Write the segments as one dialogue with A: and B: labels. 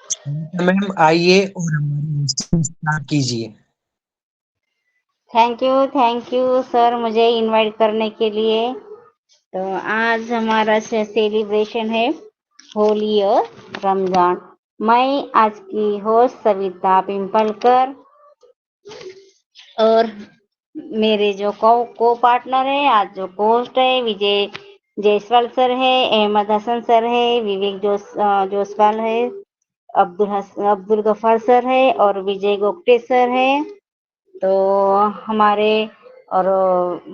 A: Ma'am आइए और हमारी हॉस्टल स्टार्ट कीजिए।
B: थैंक यू सर मुझे इनवाइट करने के लिए। तो आज हमारा सेलिब्रेशन है होली और रमजान। मैं आज की होस्ट सविता पिंपलकर और मेरे जो को पार्टनर है, आज जो होस्ट है विजय जायसवाल सर है, अहमद हसन सर है, विवेक जोसवाल है, अब्दुल गफार सर है और विजय गोप्टे सर है। तो हमारे और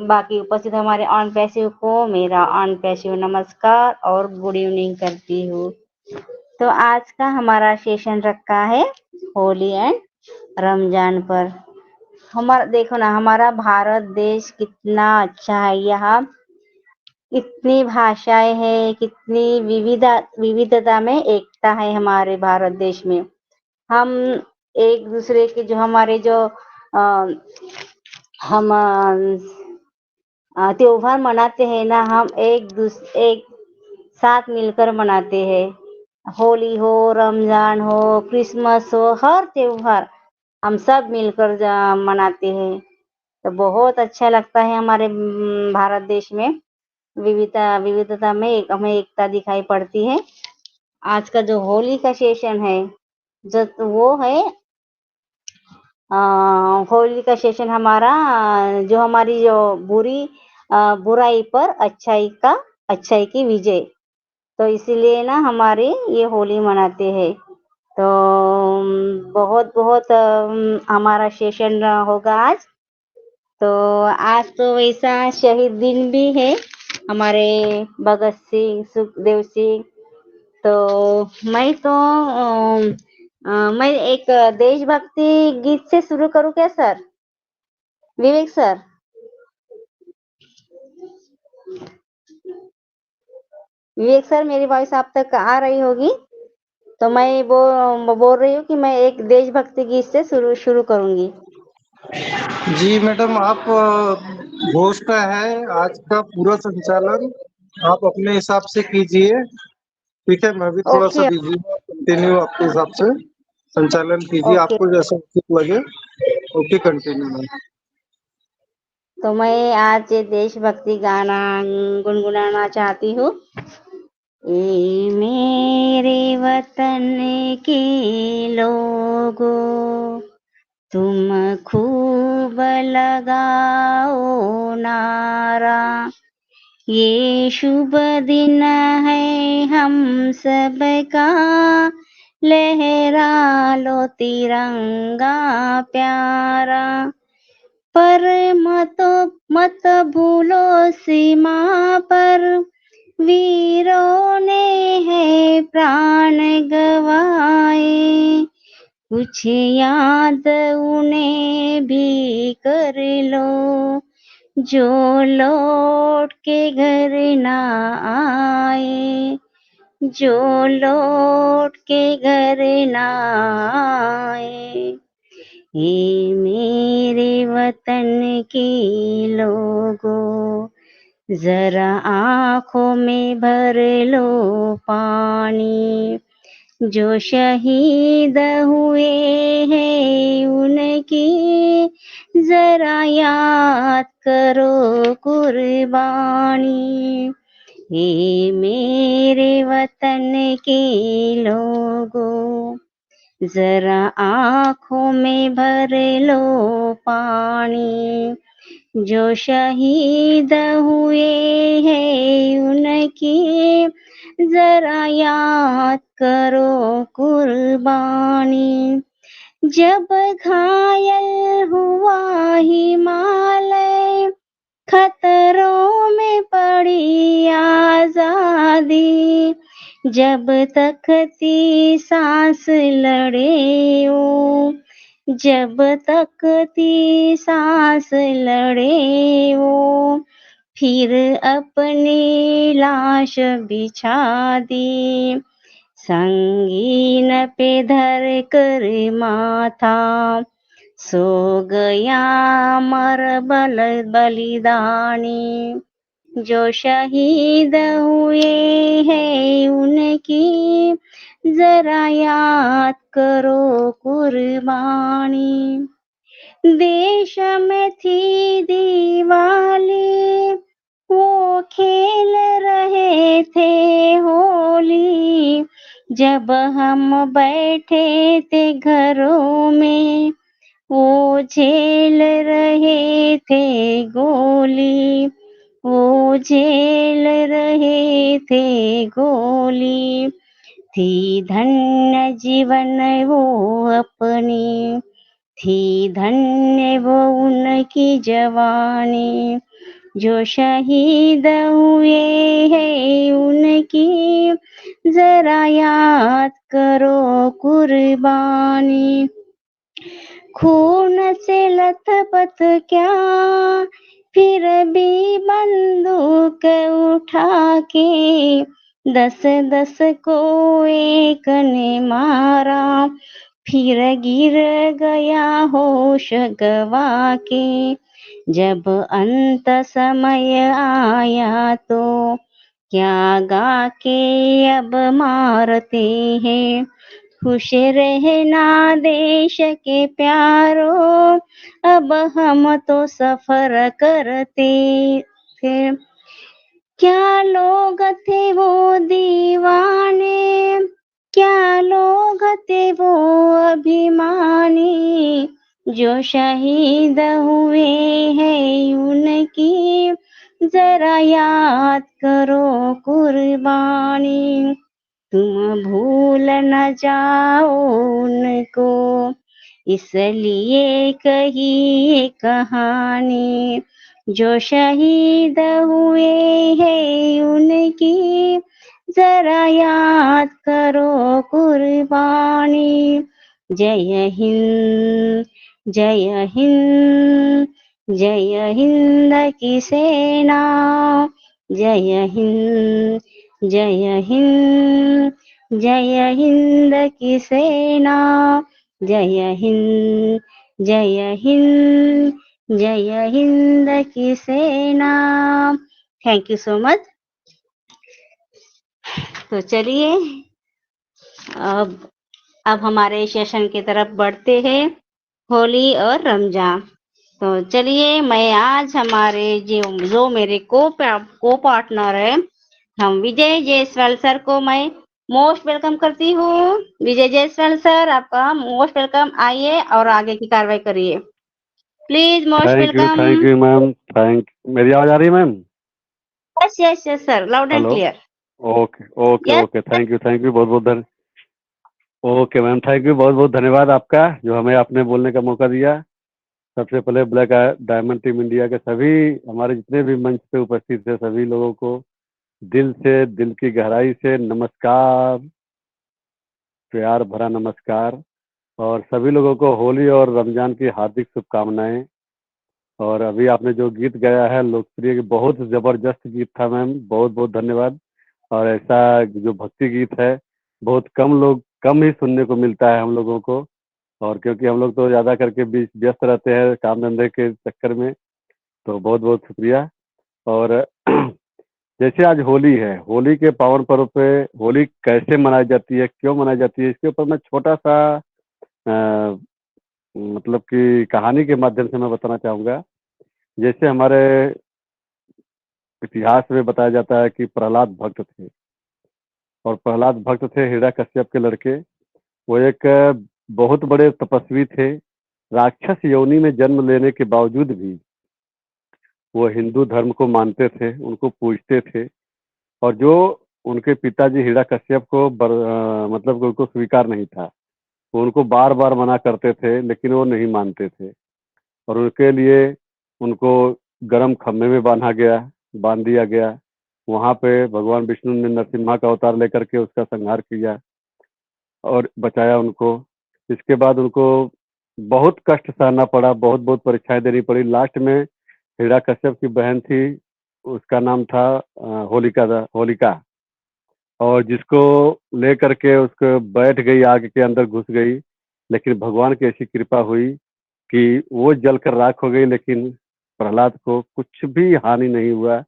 B: बाकी उपस्थित हमारे ऑन पैसिव को मेरा ऑन पैसिव नमस्कार और गुड इवनिंग करती हूँ। तो आज का हमारा सेशन रखा है होली एंड रमजान पर। हमारा देखो ना, हमारा भारत देश कितना अच्छा है। यहाँ कितनी भाषाएं हैं, कितनी विविधता में एकता है हमारे भारत देश में। हम एक दूसरे के जो हमारे जो हम त्योहार मनाते हैं ना, हम एक साथ मिलकर मनाते हैं। होली हो, रमजान हो, क्रिसमस हो, हर त्योहार हम सब मिलकर मनाते हैं। तो बहुत अच्छा लगता है हमारे भारत देश में। विविधता में हमें एकता दिखाई पड़ती है। आज का जो होली का सेशन है, जो वो है होली का सेशन हमारा, जो हमारी जो बुराई पर अच्छाई की विजय। तो इसीलिए ना हमारी ये होली मनाते हैं। तो बहुत बहुत हमारा सेशन होगा आज। तो आज तो वैसा शहीद दिन भी है हमारे भगत सिंह, सुखदेव सिंह। तो मैं तो मैं एक देशभक्ति गीत से शुरू करूं क्या सर? विवेक सर, विवेक सर मेरी वॉइस आप तक आ रही होगी। तो मैं वो बोल रही हूँ कि मैं एक देशभक्ति गीत से शुरू करूंगी।
C: जी मैडम, आप होस्ट है, आज का पूरा संचालन आप अपने हिसाब से कीजिए। ठीक है, मैं भी थोड़ा सा
B: ओके
C: बिजी हूँ, कंटिन्यू आपके हिसाब से संचालन कीजिए,
B: ओके।
C: आपको जैसा उचित लगे। Okay, continue ma'am.
B: तो मैं आज ये देशभक्ति गाना गुनगुनाना चाहती हूँ। ए मेरे वतन के लोगों, तुम खूब लगाओ नारा, ये शुभ दिन है हम सबका, लहरा लो तिरंगा प्यारा, पर मत भूलो सीमा पर, वीरों ने है प्राण गवाए, कुछ याद उन्हें भी कर लो, जो लौट के घर ना आए, जो लौट के घर ना आए। ये मेरे वतन के लोगों, जरा आंखों में भर लो पानी, जो शहीद हुए हैं उनकी जरा याद करो कुर्बानी। ये मेरे वतन के लोगों, जरा आंखों में भर लो पानी, जो शहीद हुए हैं उनकी जरा याद करो कुर्बानी। जब घायल हुआ हिमालय, खतरों में पड़ी आजादी, जब तक थी सांस लड़े वो, जब तक थी सांस लड़े वो, फिर अपनी लाश बिछा दी, संगीन पे धर कर माथा, सो गया अमर बलिदानी, जो शहीद हुए हैं उनकी जरा याद करो कुर्बानी। देश में थी दिवाली, वो खेल रहे थे होली, जब हम बैठे थे घरों में, वो झेल रहे थे गोली, वो झेल रहे थे गोली। थी धन्य जीवन वो अपनी, थी धन्य वो उनकी जवानी, जो शहीद हुए हैं उनकी, जरा याद करो कुर्बानी। खून से लथपथ क्या, फिर भी बंदूक उठा के, 10-10 को एक ने मारा, फिर गिर गया होश गवा के। जब अंत समय आया तो क्या गा के अब मारते हैं, खुश रहना देश के प्यारो, अब हम तो सफर करते थे। क्या लोग थे वो दीवाने, क्या लोग थे वो अभिमानी, जो शहीद हुए हैं उनकी, जरा याद करो कुर्बानी। तुम भूल न जाओ उनको, इसलिए कही ये कहानी, जो शहीद हुए हैं उनकी, जरा याद करो कुर्बानी। जय हिंद, जय हिंद, जय हिंद की सेना, जय हिंद, जय हिंद, जय हिंद की सेना, जय हिंद, जय हिंद, जय हिंद की सेना। Thank you so much. तो चलिए अब हमारे सेशन की तरफ बढ़ते हैं, होली और रमजान। तो चलिए मैं आज हमारे जो मेरे को पार्टनर है, हम विजय जायसवाल सर को मैं मोस्ट वेलकम करती हूँ। विजय जायसवाल सर, आपका मोस्ट वेलकम। आइए और आगे की कार्रवाई करिए, please. Most welcome.
D: Thank you ma'am. मेरी आवाज आ रही है ma'am?
B: Yes yes yes sir, loud and
D: hello.
B: Clear.
D: Okay okay
B: yes.
D: Okay, thank you बहुत बहुत ओके मैम, थैंक यू बहुत बहुत धन्यवाद आपका, जो हमें आपने बोलने का मौका दिया। सबसे पहले ब्लैक डायमंड टीम इंडिया के सभी हमारे जितने भी मंच पे उपस्थित थे सभी लोगों को दिल से, दिल की गहराई से नमस्कार, प्यार भरा नमस्कार। और सभी लोगों को होली और रमजान की हार्दिक शुभकामनाएं। और अभी आपने जो गीत गाया है लोकप्रिय, बहुत जबरदस्त गीत था मैम, बहुत बहुत धन्यवाद। और ऐसा जो भक्ति गीत है बहुत कम ही सुनने को मिलता है हम लोगों को। और क्योंकि हम लोग तो ज़्यादा करके व्यस्त रहते हैं काम धंधे के चक्कर में, तो बहुत बहुत शुक्रिया। और जैसे आज होली है, होली के पावन पर्व पे होली कैसे मनाई जाती है, क्यों मनाई जाती है, इसके ऊपर मैं छोटा सा मतलब कि कहानी के माध्यम से मैं बताना चाहूँगा। जैसे हमारे इतिहास में बताया जाता है कि प्रहलाद भक्त थे, और प्रहलाद भक्त थे हिरण्यकश्यप के लड़के। वो एक बहुत बड़े तपस्वी थे। राक्षस योनि में जन्म लेने के बावजूद भी वो हिंदू धर्म को मानते थे, उनको पूजते थे। और जो उनके पिताजी हिरण्यकश्यप को मतलब कि उनको स्वीकार नहीं था, वो उनको बार बार मना करते थे, लेकिन वो नहीं मानते थे। और उनके लिए उनको गर्म खम्भे में बांध दिया गया। वहाँ पे भगवान विष्णु ने नरसिम्हा का अवतार लेकर के उसका संहार किया और बचाया उनको। इसके बाद उनको बहुत कष्ट सहना पड़ा, बहुत बहुत परीक्षाएं देनी पड़ी। लास्ट में हिरण्यकश्यप की बहन थी, उसका नाम था होलिका, और जिसको लेकर के उसको बैठ गई, आग के अंदर घुस गई। लेकिन भगवान की ऐसी कृपा हुई कि वो जलकर राख हो गई, लेकिन प्रहलाद को कुछ भी हानि नहीं हुआ।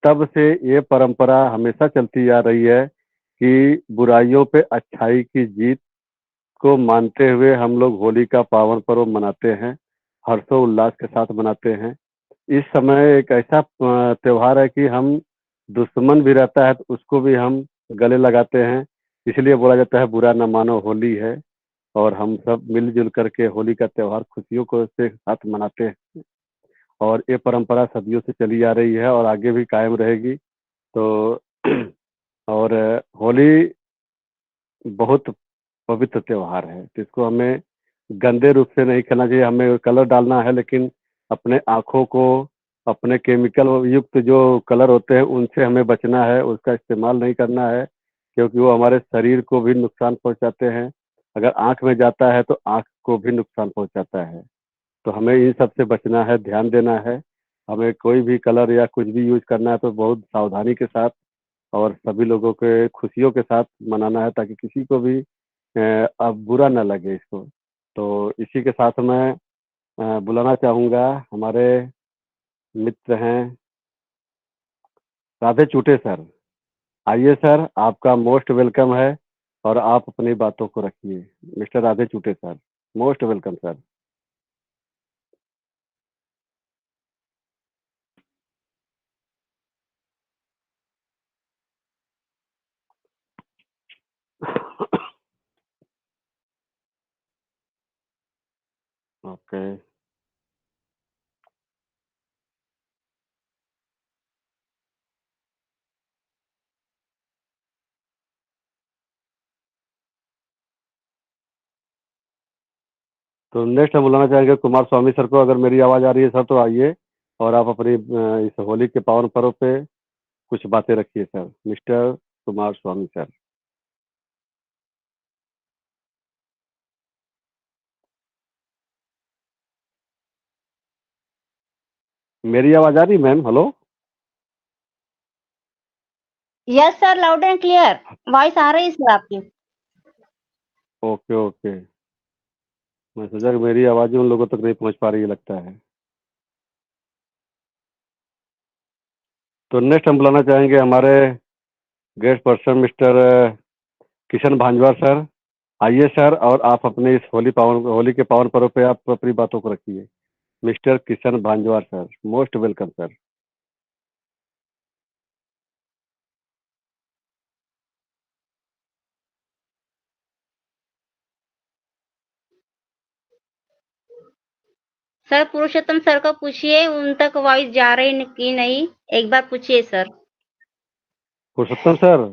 D: तब से ये परंपरा हमेशा चलती आ रही है कि बुराइयों पे अच्छाई की जीत को मानते हुए हम लोग होली का पावन पर्व मनाते हैं, हर्षोल्लास के साथ मनाते हैं। इस समय एक ऐसा त्योहार है कि हम दुश्मन भी रहता है तो उसको भी हम गले लगाते हैं। इसलिए बोला जाता है बुरा न मानो होली है, और हम सब मिलजुल करके होली का त्योहार खुशियों को से साथ मनाते हैं। और ये परंपरा सदियों से चली आ रही है और आगे भी कायम रहेगी। तो और होली बहुत पवित्र त्योहार है, तो इसको हमें गंदे रूप से नहीं खेलना चाहिए। हमें कलर डालना है, लेकिन अपने आँखों को अपने केमिकल युक्त जो कलर होते हैं उनसे हमें बचना है, उसका इस्तेमाल नहीं करना है, क्योंकि वो हमारे शरीर को भी नुकसान पहुंचाते हैं। अगर आँख में जाता है तो आँख को भी नुकसान पहुंचाता है। तो हमें इन सब से बचना है, ध्यान देना है। हमें कोई भी कलर या कुछ भी यूज करना है तो बहुत सावधानी के साथ और सभी लोगों के खुशियों के साथ मनाना है, ताकि किसी को भी अब बुरा ना लगे इसको। तो इसी के साथ मैं बुलाना चाहूँगा हमारे मित्र हैं राधे चूटे सर। आइए सर, आपका मोस्ट वेलकम है और आप अपनी बातों को रखिए। Mister Radhe Chute sir, most welcome sir. Okay, तो नेक्स्ट हम बुलाना चाहेंगे कुमार स्वामी सर को। अगर मेरी आवाज़ आ रही है सर तो आइए और आप अपनी इस होली के पावन पर्व पे कुछ बातें रखिए sir. Mister Kumar Swamy sir. मेरी आवाज़ आ रही ma'am? Hello.
B: Yes sir, loud and clear voice आ रही है सर आपकी।
D: ओके ओके, मैं सोचा कि मेरी आवाज़ उन लोगों तक नहीं पहुंच पा रही है लगता है। तो नेक्स्ट हम बुलाना चाहेंगे हमारे guest person mister Kishan Bhanjwar sir. आइए सर, और आप अपने इस होली के पावन पर्व पे आप अपनी बातों को रखिए। Mister Kishan Bhanjwar sir, most welcome sir.
B: Sir Purushottam sir को पूछिए उन तक वॉइस जा रही कि नहीं, एक बार पूछिए सर।
D: पुरुषोत्तम सर,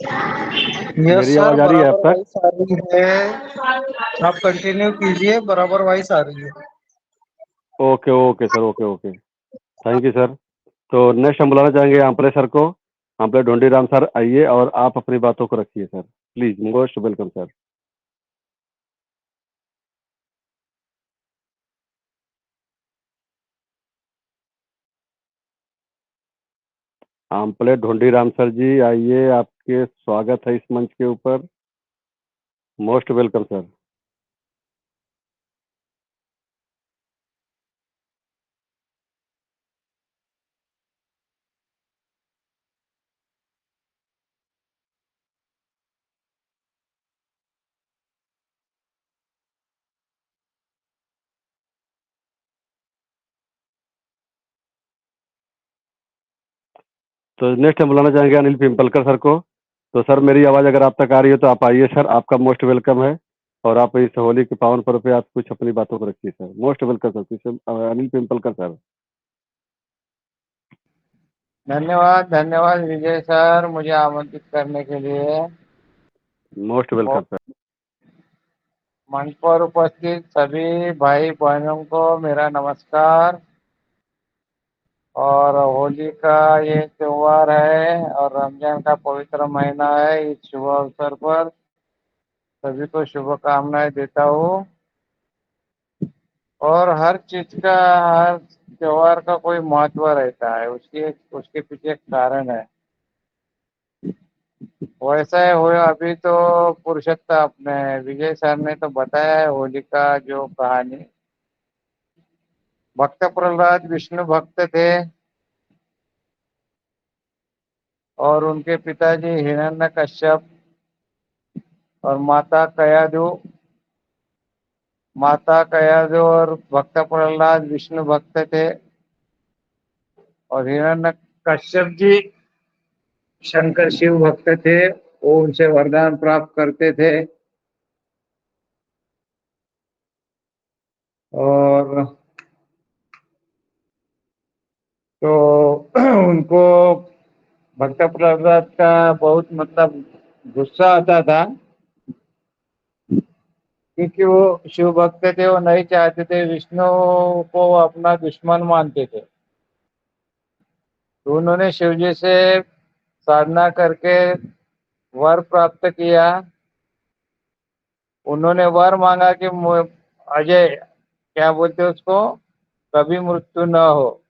C: यस
D: मेरी
C: सर,
D: आवाज़ आ रही है आप
C: बराबर
D: तक?
C: वॉइस आ रही है। आप कंटिन्यू कीजिए, बराबर वॉइस आ रही है।
D: Okay okay sir, okay okay, thank you sir. तो नेक्स्ट हम बुलाना चाहेंगे आंपले सर को। आंपले ढोंडी राम सर, आइए और आप अपनी बातों को रखिए sir. Please, most welcome sir. Ampale Dhondi Ram sir ji, आइए, आपके स्वागत है इस मंच के ऊपर। Most welcome sir. तो नेक्स्ट हम बुलाना चाहेंगे अनिल पिंपलकर सर को। तो सर, मेरी आवाज़ अगर आप तक आ रही है तो आप आइए सर, आपका मोस्ट वेलकम है। और आप इस होली के पावन पर्व पे आप कुछ अपनी बातों को रखिए sir. Most welcome sir, Anil Pimpalkar sir.
E: धन्यवाद धन्यवाद विजय सर, मुझे आमंत्रित करने के लिए।
D: Most welcome sir.
E: मंच पर उपस्थित सभी भाई बहनों को मेरा नमस्कार। और होली का ये त्योहार है और रमजान का पवित्र महीना है। इस शुभ अवसर पर सभी को शुभकामनाएं देता हूँ। और हर चीज का, हर त्योहार का कोई महत्व रहता है, उसके पीछे एक कारण है। वैसा है हो अभी तो पुरुषोत्तम अपने विजय सर ने तो बताया है होली का जो कहानी। भक्त प्रहलाद विष्णु भक्त थे और उनके पिताजी हिरण्यकश्यप और माता कयादु और भक्त प्रहलाद विष्णु भक्त थे, और हिरण्यकश्यप जी शंकर शिव भक्त थे। वो उनसे वरदान प्राप्त करते थे। और तो उनको भक्त प्रहलाद का बहुत मतलब गुस्सा आता था, क्योंकि वो शिव भक्त थे। वो नहीं चाहते थे, विष्णु को अपना दुश्मन मानते थे। तो उन्होंने शिव जी से साधना करके वर प्राप्त किया। उन्होंने वर मांगा कि अजय, क्या बोलते उसको, कभी मृत्यु न हो,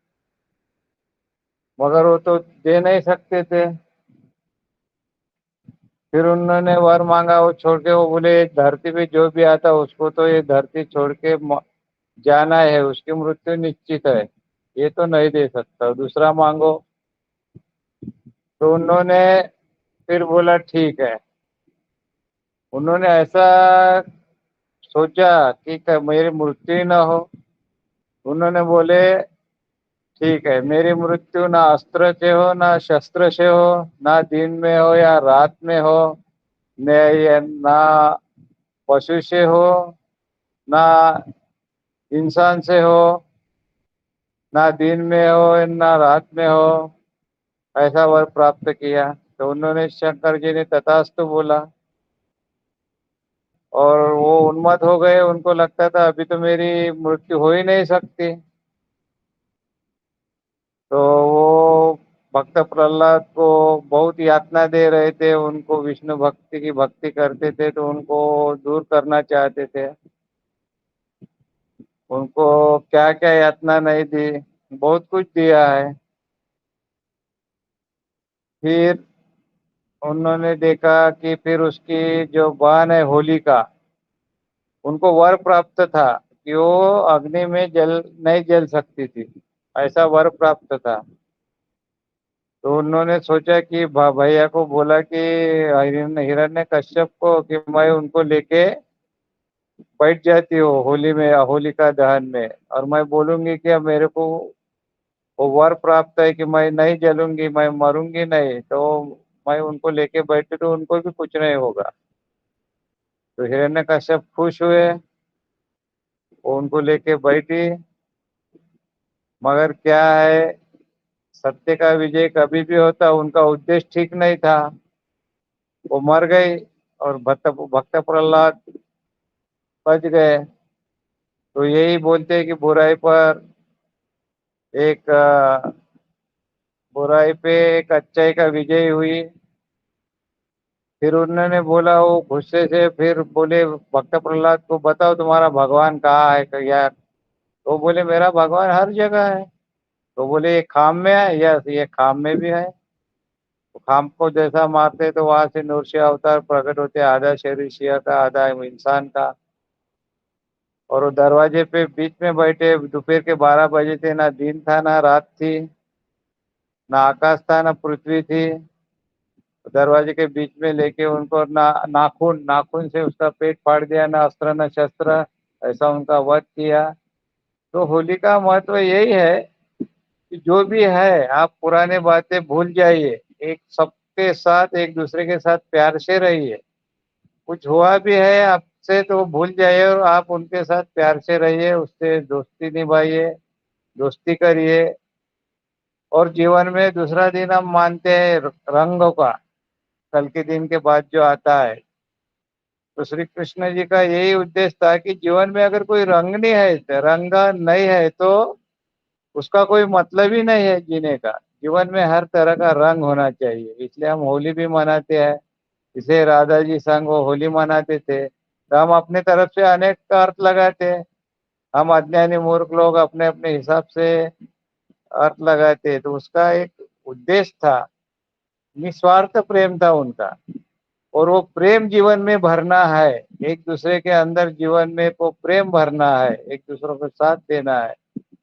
E: मगर वो तो दे नहीं सकते थे। फिर उन्होंने वर मांगा, वो छोड़ के, वो बोले धरती पे जो भी आता उसको तो ये धरती छोड़ के जाना है, उसकी मृत्यु निश्चित है, ये तो नहीं दे सकता, दूसरा मांगो। तो उन्होंने फिर बोला ठीक है। उन्होंने ऐसा सोचा कि मेरी मृत्यु ही ना हो। उन्होंने बोले ठीक है, मेरी मृत्यु ना अस्त्र से हो, ना शस्त्र से हो, ना दिन में हो या रात में हो, ना पशु से हो, ना इंसान से हो, ना दिन में हो ना रात में हो, ऐसा वर प्राप्त किया। तो उन्होंने शंकर जी ने तथास्तु बोला, और वो उन्मत्त हो गए। उनको लगता था अभी तो मेरी मृत्यु हो ही नहीं सकती। तो वो भक्त प्रहलाद को बहुत यातना दे रहे थे, उनको विष्णु भक्ति की भक्ति करते थे, तो उनको दूर करना चाहते थे। उनको क्या क्या यातना नहीं दी, बहुत कुछ दिया है। फिर उन्होंने देखा कि फिर उसकी जो बहन है होलिका, उनको वर प्राप्त था कि वो अग्नि में नहीं जल सकती थी, ऐसा वर प्राप्त था। तो उन्होंने सोचा कि भैया को बोला कि हिरण्य कश्यप को कि मैं उनको लेके बैठ जाती हूँ होली में, होलिका दहन में, और मैं बोलूंगी कि अब मेरे को वो वर प्राप्त है कि मैं नहीं जलूंगी, मैं मरूंगी नहीं, तो मैं उनको लेके बैठी तो उनको भी कुछ नहीं होगा। तो हिरण्य कश्यप खुश हुए, वो उनको लेके बैठी। मगर क्या है, सत्य का विजय कभी भी होता, उनका उद्देश्य ठीक नहीं था, वो मर गई और भक्त प्रहलाद बच गए। तो यही बोलते हैं कि एक बुराई पे एक अच्छाई का विजय हुई। फिर उन्होंने बोला, वो गुस्से से फिर बोले भक्त प्रहलाद को, बताओ तुम्हारा भगवान कहाँ है क्या? तो बोले मेरा भगवान हर जगह है। तो बोले ये खाम में है? यस, ये खाम में भी है। तो खाम को जैसा मारते तो वहां से नूरसिंह अवतार प्रकट होते, आधा शरीर सिंह का, आधा इंसान का। और वो दरवाजे पे बीच में बैठे, दोपहर के 12 बजे थे, ना दिन था ना रात थी, ना आकाश था ना पृथ्वी थी। दरवाजे के बीच में लेके उनको नाखून नाखून से उसका पेट फाड़ दिया, ना अस्त्र न शस्त्र, ऐसा उनका वध किया। तो होली का महत्व यही है कि जो भी है आप पुराने बातें भूल जाइए, एक सबके साथ एक दूसरे के साथ प्यार से रहिए। कुछ हुआ भी है आपसे तो भूल जाइए, और आप उनके साथ प्यार से रहिए, उससे दोस्ती निभाइए, दोस्ती करिए। और जीवन में दूसरा दिन हम मानते हैं रंगों का, कल के दिन के बाद जो आता है। तो श्री कृष्ण जी का यही उद्देश्य था कि जीवन में अगर कोई रंग नहीं है, रंग नहीं है, तो उसका कोई मतलब ही नहीं है जीने का। जीवन में हर तरह का रंग होना चाहिए, इसलिए हम होली भी मनाते हैं। इसे राधा जी संग वो होली मनाते थे, तो हम अपने तरफ से अनेक अर्थ लगाते हैं। हम अज्ञानी मूर्ख लोग अपने अपने हिसाब से अर्थ लगाते, तो उसका एक उद्देश्य था, निस्वार्थ प्रेम था उनका। और वो प्रेम जीवन में भरना है, एक दूसरे के अंदर जीवन में वो प्रेम भरना है, एक दूसरे को साथ देना है,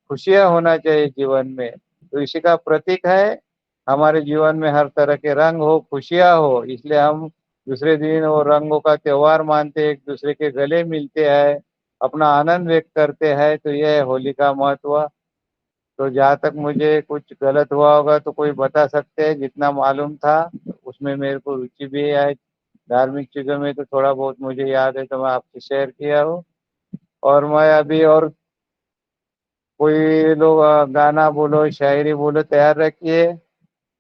E: खुशियां होना चाहिए जीवन में। तो इसी का प्रतीक है हमारे जीवन में हर तरह के रंग हो, खुशियां हो, इसलिए हम दूसरे दिन वो रंगों का त्योहार मानते हैं, एक दूसरे के गले मिलते हैं, अपना आनंद व्यक्त करते हैं। तो यह है होली का महत्व। तो जहाँ तक मुझे कुछ गलत हुआ होगा तो कोई बता सकते हैं, जितना मालूम था उसमें मेरे को रुचि भी है। धार्मिक चीजों में तो थोड़ा बहुत मुझे याद है, तो मैं आपसे शेयर किया हूँ। और मैं अभी और कोई लोग गाना बोलो, शायरी बोलो, तैयार रखिए।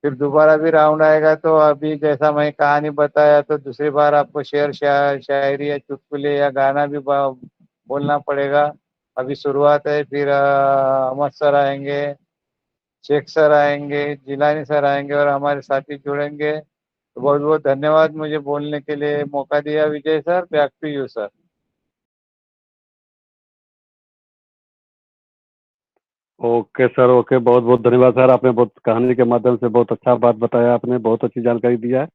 E: फिर दोबारा भी राउंड आएगा तो अभी जैसा मैं कहानी बताया तो दूसरी बार आपको शेर शायरी या चुटकुले या गाना भी बोलना पड़ेगा। अभी शुरुआत है। फिर अहमद सर आएंगे, शेख सर आएंगे, जिलानी सर आएंगे और हमारे साथी जुड़ेंगे। तो बहुत बहुत धन्यवाद मुझे बोलने के लिए मौका दिया Vijay sir. Back to you sir.
D: Okay sir, okay, बहुत बहुत धन्यवाद सर। आपने बहुत कहानी के माध्यम से बहुत अच्छा बात बताया, आपने बहुत अच्छी जानकारी दिया है।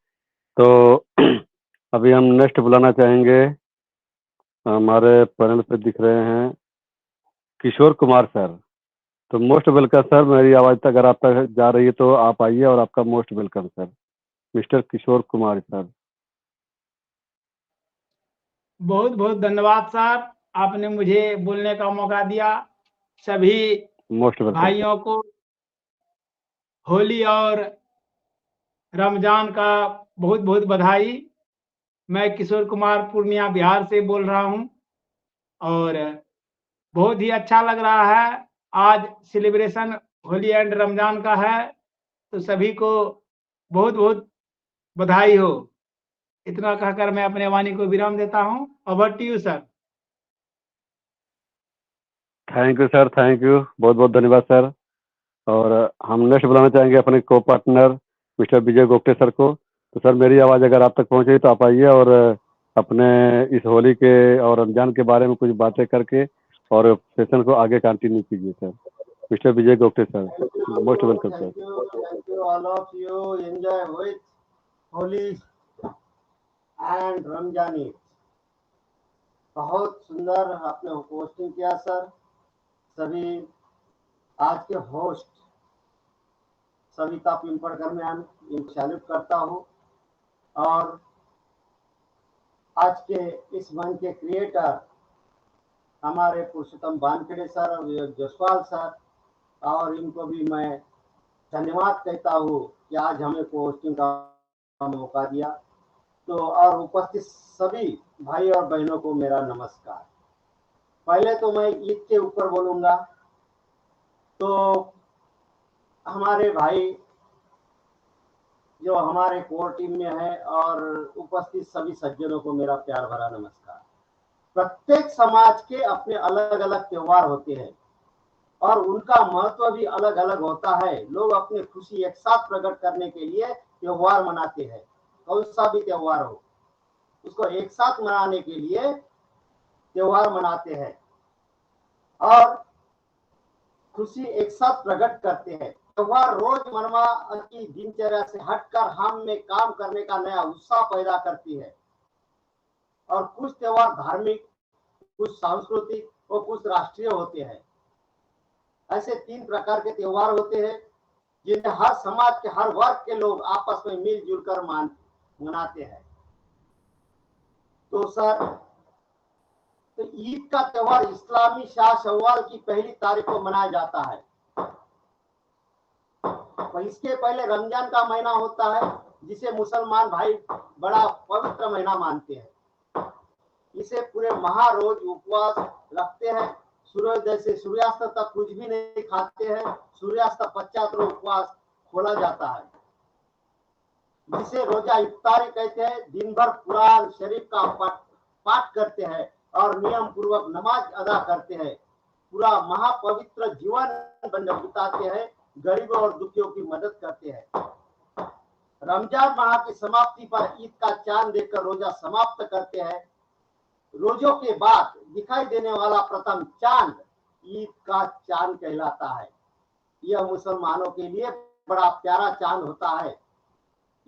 D: तो अभी हम नेक्स्ट बुलाना चाहेंगे, हमारे पैनल पे दिख रहे हैं किशोर कुमार सर। तो मोस्ट वेलकम सर, मेरी आवाज़ तक अगर आप तक जा रही है तो आप आइए, और आपका most welcome sir, mister Kishore Kumar sir.
F: बहुत बहुत धन्यवाद सर, आपने मुझे बोलने का मौका दिया। सभी
D: मोस्ट वेलकम सर।
F: भाइयों को होली और रमजान का बहुत बहुत बधाई। मैं किशोर कुमार पूर्णिया बिहार से बोल रहा हूं और बहुत ही अच्छा लग रहा है। आज सेलिब्रेशन होली एंड रमजान का है, तो सभी को बहुत बहुत बधाई हो। इतना कहकर मैं अपने वाणी को विराम देता हूं। Over to you sir.
D: Thank you sir, thank you, बहुत बहुत धन्यवाद सर। और हम नेक्स्ट बुलाना चाहेंगे अपने को partner mister Vijay Gopte sir को। तो सर, मेरी आवाज़ अगर आप तक पहुंच गई तो आप आइए और अपने इस होली के और रमजान के बारे में कुछ बातें करके और सेशन को आगे कंटिन्यू कीजिए sir. Mister Vijay Gopte sir, most welcome sir.
G: Thank you, all of you. Enjoy with Holi and Ramjan Eid. बहुत सुंदर आपने होस्टिंग किया सर। सभी आज के होस्ट सविता पिंपड़कर मैम, इनको सैल्यूट करता हूँ। और आज के इस मंच के क्रिएटर हमारे पुरुषोत्तम वानखेड़े सर और विवेक जायसवाल सर, और इनको भी मैं धन्यवाद कहता हूँ कि आज हमें को होस्टिंग का मौका दिया। तो और उपस्थित सभी भाई और बहनों को मेरा नमस्कार। पहले तो मैं ईद के ऊपर बोलूँगा। तो हमारे भाई जो हमारे कोर टीम में है और उपस्थित सभी सज्जनों को मेरा प्यार भरा नमस्कार। प्रत्येक समाज के अपने अलग अलग त्योहार होते हैं और उनका महत्व भी अलग अलग होता है। लोग अपनी खुशी एक साथ प्रकट करने के लिए त्योहार मनाते हैं। कौन सा भी त्योहार हो, उसको एक साथ मनाने के लिए त्योहार मनाते हैं और खुशी एक साथ प्रकट करते हैं। त्योहार रोजमर्रा की दिनचर्या से हटकर हम में काम करने का नया उत्साह पैदा करती है। और कुछ त्योहार धार्मिक, कुछ सांस्कृतिक और कुछ राष्ट्रीय होते हैं। ऐसे 3 प्रकार के त्योहार होते हैं जिन्हें हर समाज के हर वर्ग के लोग आपस में मिलजुल कर मनाते हैं। तो सर, तो ईद का त्योहार इस्लामी शाह शव्वाल की पहली तारीख को मनाया जाता है। तो इसके पहले रमजान का महीना होता है, जिसे मुसलमान भाई बड़ा पवित्र महीना मानते हैं। इसे पूरे माह रोज उपवास रखते हैं। सूर्योदय से सूर्यास्त तक कुछ भी नहीं खाते हैं। सूर्यास्त पश्चात उपवास खोला जाता है, जिसे रोजा इफ्तारी कहते हैं। दिन भर कुरान शरीफ का पाठ करते हैं और नियम पूर्वक नमाज अदा करते हैं। पूरा महापवित्र जीवन बिताते हैं। गरीबों और दुखियों की मदद करते हैं। रमजान माह की समाप्ति पर ईद का चांद देखकर रोजा समाप्त करते हैं। रोजों के बाद दिखाई देने वाला प्रथम चांद ईद का चांद कहलाता है। यह मुसलमानों के लिए बड़ा प्यारा चांद होता है।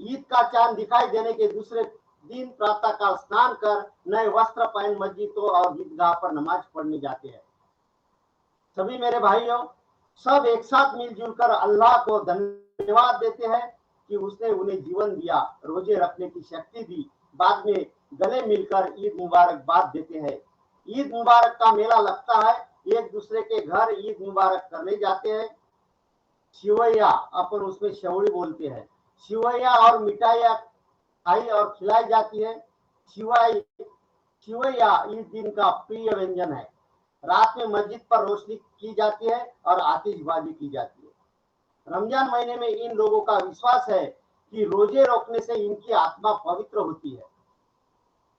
G: ईद का चांद दिखाई देने के दूसरे दिन प्रातःकाल स्नान कर नए वस्त्र पहन मस्जिदों और ईदगाह पर नमाज पढ़ने जाते हैं। सभी मेरे भाइयों, सब एक साथ मिलजुल कर अल्लाह को धन्यवाद धन्यवाद देते हैं कि उसने उन्हें जीवन दिया, रोजे रखने की शक्ति दी। बाद में गले मिलकर ईद मुबारकबाद देते हैं। ईद मुबारक का मेला लगता है, एक दूसरे के घर ईद मुबारक करने जाते हैं। शिवैया, अपन उसमें शेवड़ी बोलते हैं, शिवैया और मिठाइयाँ खाई और खिलाई जाती है। शिवैया इस दिन का प्रिय व्यंजन है। रात में मस्जिद पर रोशनी की जाती है और आतिशबाजी की जाती है। रमजान महीने में इन लोगों का विश्वास है कि रोजे रोकने से इनकी आत्मा पवित्र होती है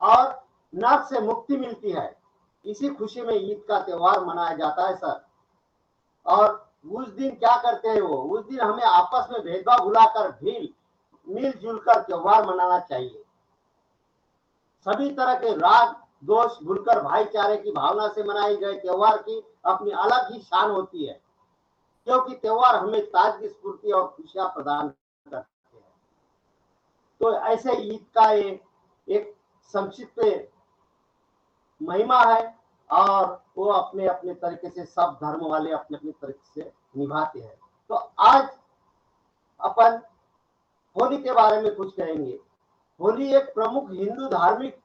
G: और नर्क से मुक्ति मिलती है। इसी खुशी में ईद का त्योहार मनाया जाता है सर। और उस दिन क्या करते हैं वो, उस दिन हमें आपस में भेदभाव भुलाकर मिलजुल कर त्योहार मनाना चाहिए। सभी तरह के राग दोष भूलकर भाईचारे की भावना से मनाए गए त्योहार की अपनी अलग ही शान होती है, क्योंकि त्योहार हमें ताजगी, स्फूर्ति और खुशियां प्रदान करते हैं। तो ऐसे ईद का ये एक संक्षिप्त महिमा है और वो अपने अपने तरीके से सब धर्म वाले अपने अपने तरीके से निभाते हैं। तो आज अपन होली के बारे में कुछ कहेंगे। होली एक प्रमुख हिंदू धार्मिक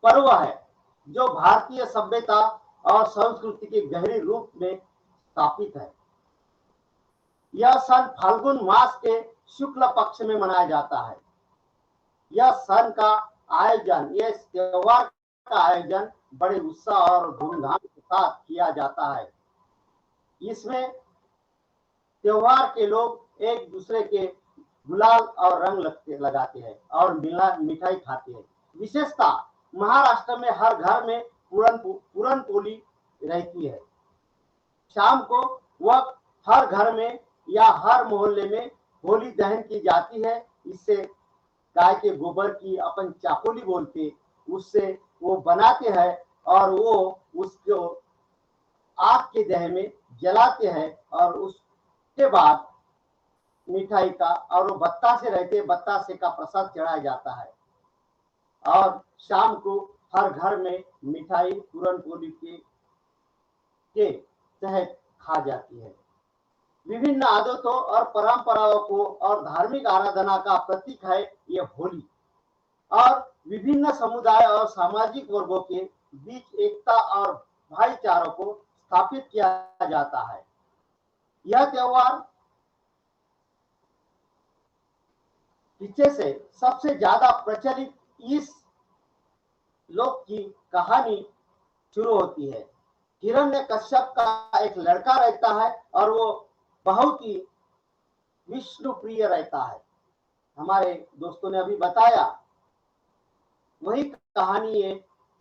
G: पर्व है जो भारतीय सभ्यता और संस्कृति के गहरे रूप में स्थापित है। यह सन फाल्गुन मास के शुक्ल पक्ष में मनाया जाता है। यह सन का आयोजन, यह त्योहार का आयोजन बड़े उत्साह और धूमधाम के साथ किया जाता है। इसमें त्योहार के लोग एक दूसरे के गुलाल और रंग लगाते हैं और मिठाई खाते हैं। विशेषतः महाराष्ट्र में हर घर में पूरन पोली रहती है। शाम को वह हर घर में या हर मोहल्ले में होली दहन की जाती है। इससे गाय के गोबर की अपन चाकोली बोलते, उससे वो बनाते हैं और वो उसको आग के दह में जलाते हैं और उसके बाद मिठाई का और वो बतासे रहते, बतासे का प्रसाद चढ़ाया जाता है और शाम को हर घर में मिठाई पूरन पोली के तहत खा जाती है। विभिन्न आदतों और परंपराओं को और धार्मिक आराधना का प्रतीक है ये होली, और विभिन्न समुदाय और सामाजिक वर्गों के बीच एकता और भाईचारों को स्थापित किया जाता है। यह त्योहार पीछे से सबसे ज्यादा प्रचलित इस लोक की कहानी शुरू होती है। हिरण्यकश्यप का एक लड़का रहता है और वो बहुत ही विष्णु प्रिय रहता है। हमारे दोस्तों ने अभी बताया वही कहानी ये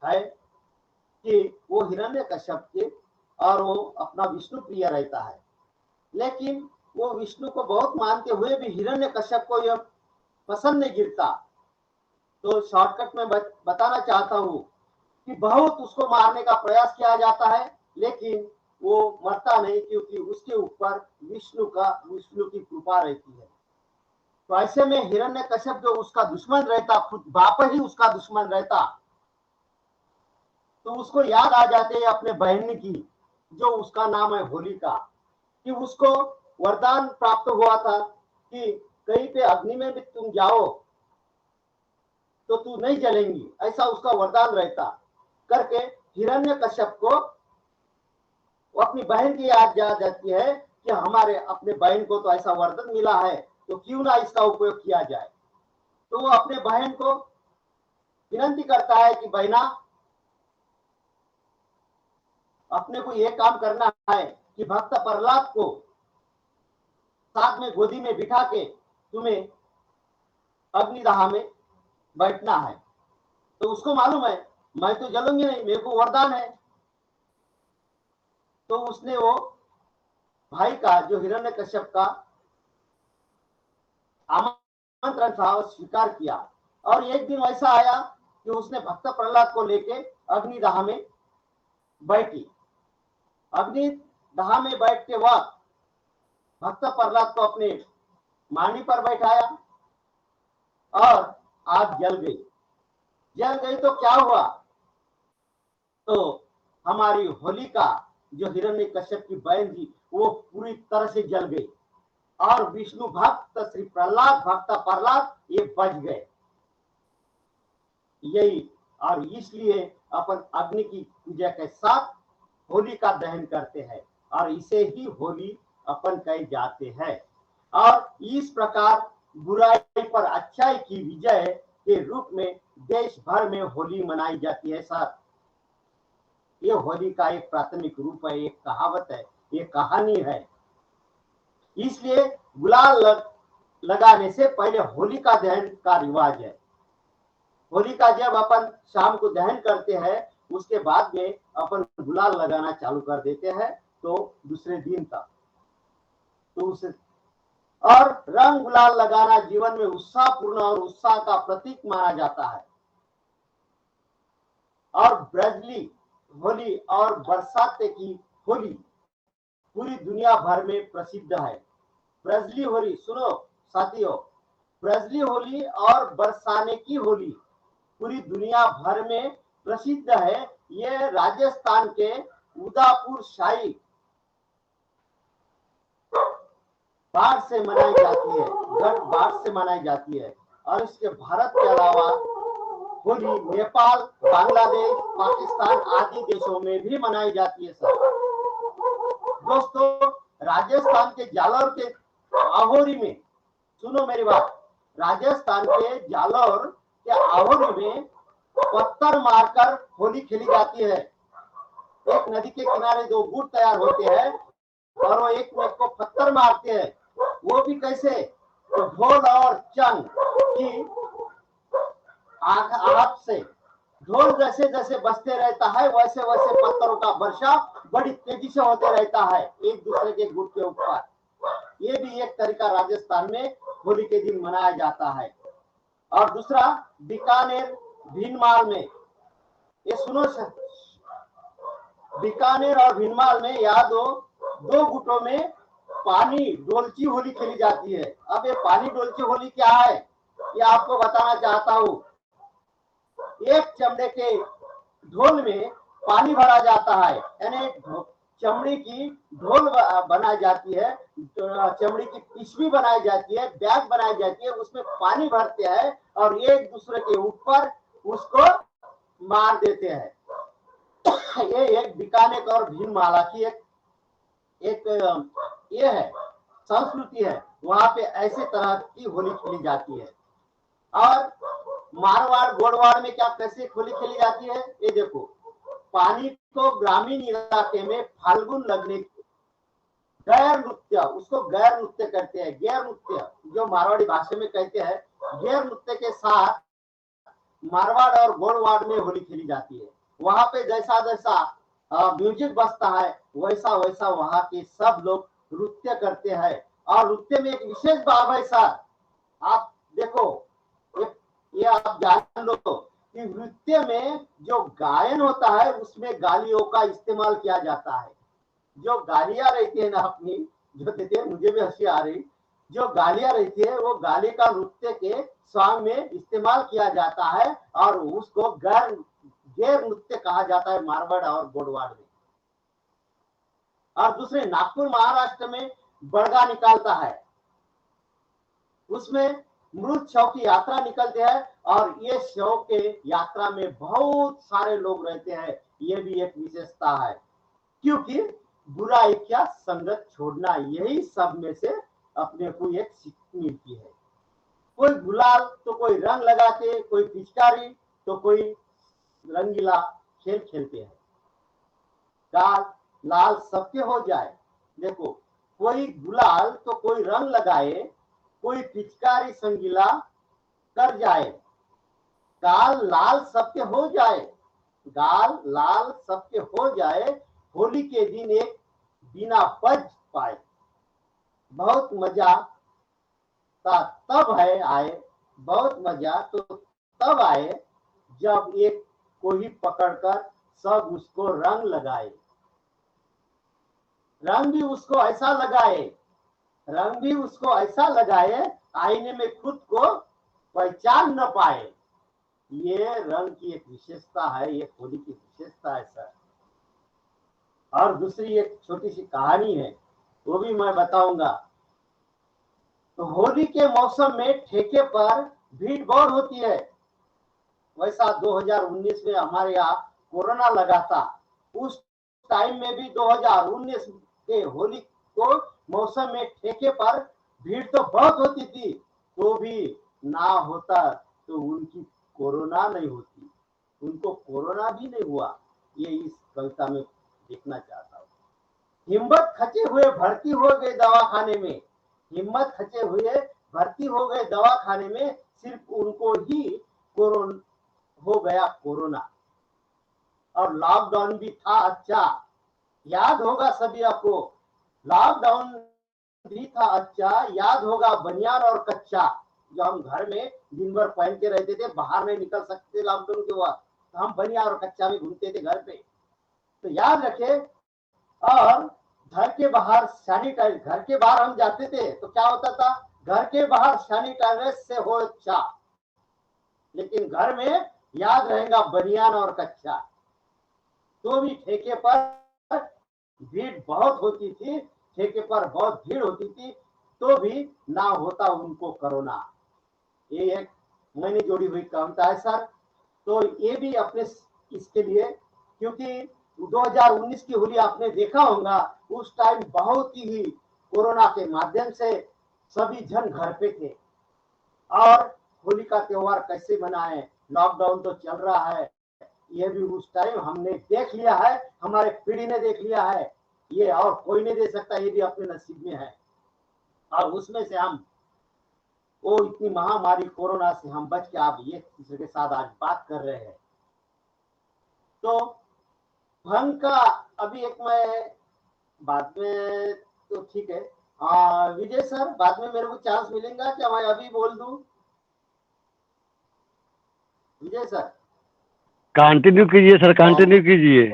G: है कि वो हिरण्यकश्यप के और वो अपना विष्णु प्रिय रहता है, लेकिन वो विष्णु को बहुत मानते हुए भी हिरण्यकश्यप को यह पसंद नहीं गिरता। तो शॉर्टकट में बताना चाहता हूँ कि बहुत उसको मारने का प्रयास किया जाता है, लेकिन वो मरता नहीं, क्योंकि उसके ऊपर विष्णु की कृपा रहती है। तो ऐसे में हिरण्यकश्यप जो उसका दुश्मन रहता, खुद बाप ही उसका दुश्मन रहता, तो उसको याद आ जाते हैं अपने बहन की, जो उसका नाम है होलिका, कि उसको वरदान प्राप्त हुआ था कि कहीं पे अग्नि में भी तुम जाओ तो तू नहीं जलेंगी, ऐसा उसका वरदान रहता करके हिरण्यकश्यप को अपनी बहन की याद जा जाती है कि हमारे अपने बहन को तो ऐसा वरदान मिला है, तो क्यों ना इसका उपयोग किया जाए। तो वो अपने बहन को विनती करता है कि बहना, अपने को यह काम करना है कि भक्त प्रहलाद को साथ में गोदी में बिठा के तुम्हें अग्निदाह में बैठना है। तो उसको मालूम है मैं तो जलूंगी नहीं, मेरे को वरदान है। तो उसने वो भाई का, जो हिरण्यकश्यप का आमंत्रण था, स्वीकार किया। और एक दिन ऐसा आया कि उसने भक्त प्रहलाद को लेके अग्निदाह में बैठी। अग्निदाह में बैठते वक्त भक्त प्रहलाद को अपने मांडी पर बैठाया और आग जल गई तो क्या हुआ, तो हमारी होलिका जो हिरण्यकश्यप की बहन थी वो पूरी तरह से जल गई। और विष्णु भक्त श्री प्रहलाद भक्त प्रहलाद ये बच गए। यही और इसलिए अपन अग्नि की पूजा के साथ होली का दहन करते हैं और इसे ही होली अपन कहे जाते हैं। और इस प्रकार बुराई पर अच्छाई की विजय के रूप में देश भर में होली मनाई जाती है सर। ये होली का एक प्राथमिक रूप है, एक कहावत है, ये कहानी है। इसलिए गुलाल लगाने से पहले होली का दहन का रिवाज है। होली का जब अपन शाम को दहन करते हैं उसके बाद में अपन गुलाल लगाना चालू कर देते हैं तो दूसरे दिन तक तो उसे और रंग गुलाल लगाना जीवन में उत्साहपूर्ण और उत्साह का प्रतीक माना जाता है। और ब्रजली होली और बरसाते की होली पूरी दुनिया भर में प्रसिद्ध है। ब्रजली होली सुनो साथियों, ब्रजली होली और बरसाने की होली पूरी दुनिया भर में प्रसिद्ध है। ये राजस्थान के उदयपुर शाही बाढ़ से मनाई जाती है, गढ़ बाढ़ से मनाई जाती है। और इसके भारत के अलावा होली नेपाल, बांग्लादेश, पाकिस्तान आदि देशों में भी मनाई जाती है सर। दोस्तों, राजस्थान के जालौर के आहोरी में सुनो मेरी बात, राजस्थान के जालौर के आहोरी में पत्थर मारकर होली खेली जाती है। एक नदी के किनारे दो गुट तैयार होते हैं और वो एक में को पत्थर मारते हैं। वो भी कैसे, तो ढोल और चंग की आग से ढोल जैसे जैसे बजते रहता है वैसे वैसे पत्थरों का वर्षा बड़ी तेजी से होते रहता है एक दूसरे के गुट के ऊपर। ये भी एक तरीका राजस्थान में होली के दिन मनाया जाता है। और दूसरा बीकानेर भीनमाल में, ये सुनो सर, बीकानेर और भीनमाल में यहाँ दो गुटों में पानी डोलची होली खेली जाती है। अब ये पानी डोलची होली क्या है ये आपको बताना चाहता हूँ। एक चमड़े के ढोल में पानी भरा जाता है, यानी चमड़ी की ढोल बनाई जाती है, चमड़ी की पिशवी बनाई जाती है, बैग बनाई जाती है, उसमें पानी भरते हैं और एक दूसरे के ऊपर उसको मार देते हैं। ये एक बीकानेर और भीनमाला की एक ये है संस्कृति है, वहां पे ऐसे तरह की होली खेली जाती है। और मारवाड़ गोड़वाड़ में क्या कैसे होली खेली जाती है ये देखो। पानी को ग्रामीण इलाके में फाल्गुन लगने गैर नृत्य, उसको गैर नृत्य कहते हैं, गैर नृत्य जो मारवाड़ी भाषा में कहते हैं, गैर नृत्य के साथ मारवाड़ और गोड़वाड़ में होली खेली जाती है। वहां पे जैसा जैसा म्यूजिक बजता है वैसा वैसा वहां के सब लोग नृत्य करते हैं। और नृत्य में एक विशेष भाव है सर, आप देखो ये आप जान लो कि नृत्य में जो गायन होता है उसमें गालियों का इस्तेमाल किया जाता है। जो गालियां रहती है ना अपनी जो देते हैं, मुझे भी हंसी आ रही, जो गालियां रहती है वो गाली का नृत्य के सॉन्ग में इस्तेमाल किया जाता है और उसको गैर नृत्य कहा जाता है मारवाड़ और गोड़वाड़ में। और दूसरे नागपुर महाराष्ट्र में बड़गा निकालता है, उसमें मृत शव की यात्रा निकलते हैं और ये शव के यात्रा में बहुत सारे लोग रहते हैं। ये भी एक विशेषता है, क्योंकि बुराई क्या संगत छोड़ना, यही सब में से अपने को एक सीख मिलती है। कोई गुलाल तो कोई रंग लगाते, कोई पिचकारी तो कोई रंगीला खेल खेलते हैं। लाल लाल सबके हो जाए, देखो कोई गुलाल तो कोई रंग लगाए, कोई पिचकारी संगीला कर जाए, गाल लाल सबके हो जाए, गाल लाल सबके हो जाए, होली के दिन एक बिना बज पाए। बहुत मजा तब है आए, बहुत मजा तो तब आए जब एक कोई पकड़कर सब उसको रंग लगाए, रंग भी उसको ऐसा लगाए, रंग भी उसको ऐसा लगाए आईने में खुद को पहचान न पाए। ये रंग की एक विशेषता है, ये होली की विशेषता है सर। और दूसरी एक छोटी सी कहानी है, वो भी मैं बताऊंगा। तो होली के मौसम में ठेके पर भीड़ बहुत होती है। वैसा 2019 में हमारे यहाँ कोरोना लगा था, उस टाइम में भी 2019 के होली को मौसम में ठेके पर भीड़ तो बहुत होती थी, तो भी ना होता तो उनकी कोरोना नहीं होती, उनको कोरोना भी नहीं हुआ। ये इस कविता में देखना चाहता हूँ। हिम्मत खचे हुए भर्ती हो गए दवाखाने में, हिम्मत खचे हुए भर्ती हो गए दवाखाने में, सिर्फ उनको ही कोरोना हो गया कोरोना। और लॉकडाउन भी था अच्छा, याद होगा सभी आपको, लॉकडाउन भी था अच्छा, याद होगा बनियान और कच्चा, जो हम घर में दिन भर पहन के रहते थे, बाहर नहीं निकल सकते लॉकडाउन के बाद, तो हम बनियान और कच्चा में घूमते थे घर पे, तो याद रखे। और घर के बाहर सैनिटाइज, घर के बाहर हम जाते थे तो क्या होता था, घर के बाहर सैनिटाइजर से हो अच्छा, लेकिन घर में याद रहेगा बनियान और कच्चा। तो भी ठेके पर भीड़ बहुत होती थी, ठेके पर बहुत भीड़ होती थी, तो भी ना होता उनको कोरोना। ये एक मैंने जोड़ी हुई कविता है सर। तो ये भी अपने इसके लिए, क्योंकि 2019 की होली आपने देखा होगा, उस टाइम बहुत ही कोरोना के माध्यम से सभी जन घर पे थे, और होली का त्योहार कैसे मनाएं, लॉकडाउन तो चल रहा है, ये भी उस टाइम हमने देख लिया है, हमारे पीढ़ी ने देख लिया है, ये और कोई नहीं दे सकता, ये भी अपने नसीब में है। और उसमें से हम वो इतनी महामारी कोरोना से हम बच के आप ये दूसरे के साथ आज बात कर रहे हैं। तो भंग का अभी एक मैं बाद में, तो ठीक है विजय सर, बाद में मेरे को चांस मिलेगा क्या, मैं अभी बोल दूं विजय सर?
D: कंटिन्यू कीजिए सर, कंटिन्यू कीजिए।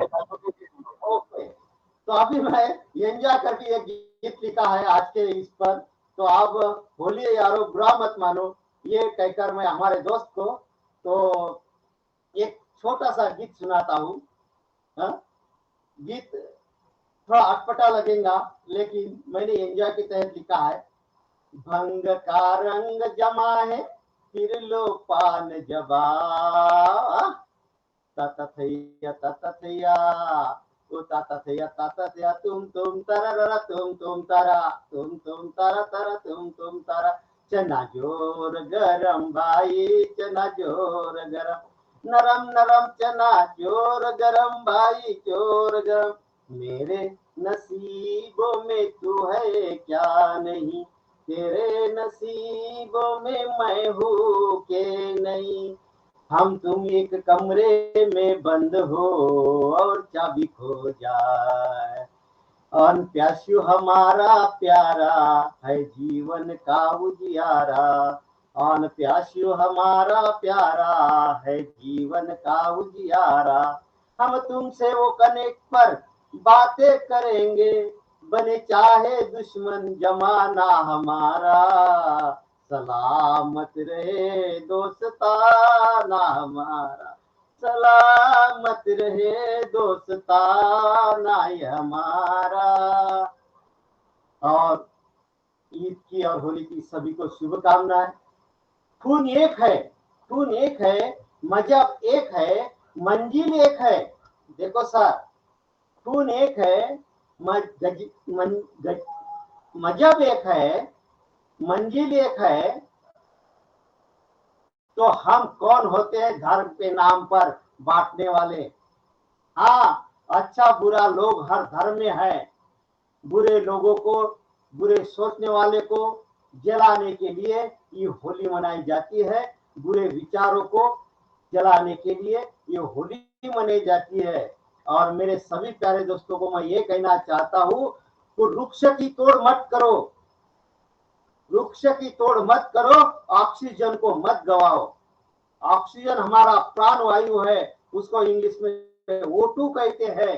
G: ओके, तो अभी मैं एंजॉय करके एक गीत लिखा है आज के इस पर, तो आप बोलिए यारो, बुरा मत मानो, ये कहकर मैं हमारे दोस्त को तो एक छोटा सा गीत सुनाता हूँ। गीत थोड़ा अटपटा लगेगा, लेकिन मैंने एंजॉय के तहत लिखा है। भंग का रंग जमा है, फिर लो पान जबा, ततथैया ततथैया, ओ ततथैया तुम तररा तुम तारा, तुम तारा तुम तारा, चना जोर गरम भाई, चना जोर गरम, नरम नरम चना जोर गरम भाई, जोर गरम, मेरे नसीबों में तू है क्या नहीं, तेरे नसीबों में मैं हूँ के नहीं, हम तुम एक कमरे में बंद हो और चाबी खो जाए, अन प्यास्यु हमारा प्यारा है जीवन का उजियारा, अन प्यास्यु हमारा प्यारा है जीवन का उजियारा, हम तुमसे वो कनेक्ट पर बातें करेंगे, बने चाहे दुश्मन जमाना हमारा, सलामत रहे दोस्ताना हमारा, सलामत रहे दोस्ताना हमारा। और ईद की और होली की सभी को शुभकामनाएं। खून एक है, खून एक है, मजहब एक है, मंजिल एक है। देखो सर, खून एक है, मजहब एक है, मंजिल एक है, तो हम कौन होते हैं धर्म के नाम पर बांटने वाले। हाँ, अच्छा बुरा लोग हर धर्म में है, बुरे लोगों को, बुरे सोचने वाले को जलाने के लिए ये होली मनाई जाती है, बुरे विचारों को जलाने के लिए ये होली मनाई जाती है। और मेरे सभी प्यारे दोस्तों को मैं ये कहना चाहता हूँ कि वृक्ष की तोड़ मत करो, वृक्ष की तोड़ मत करो, ऑक्सीजन को मत गवाओ। ऑक्सीजन हमारा प्राण वायु है, उसको इंग्लिश में O2 कहते हैं,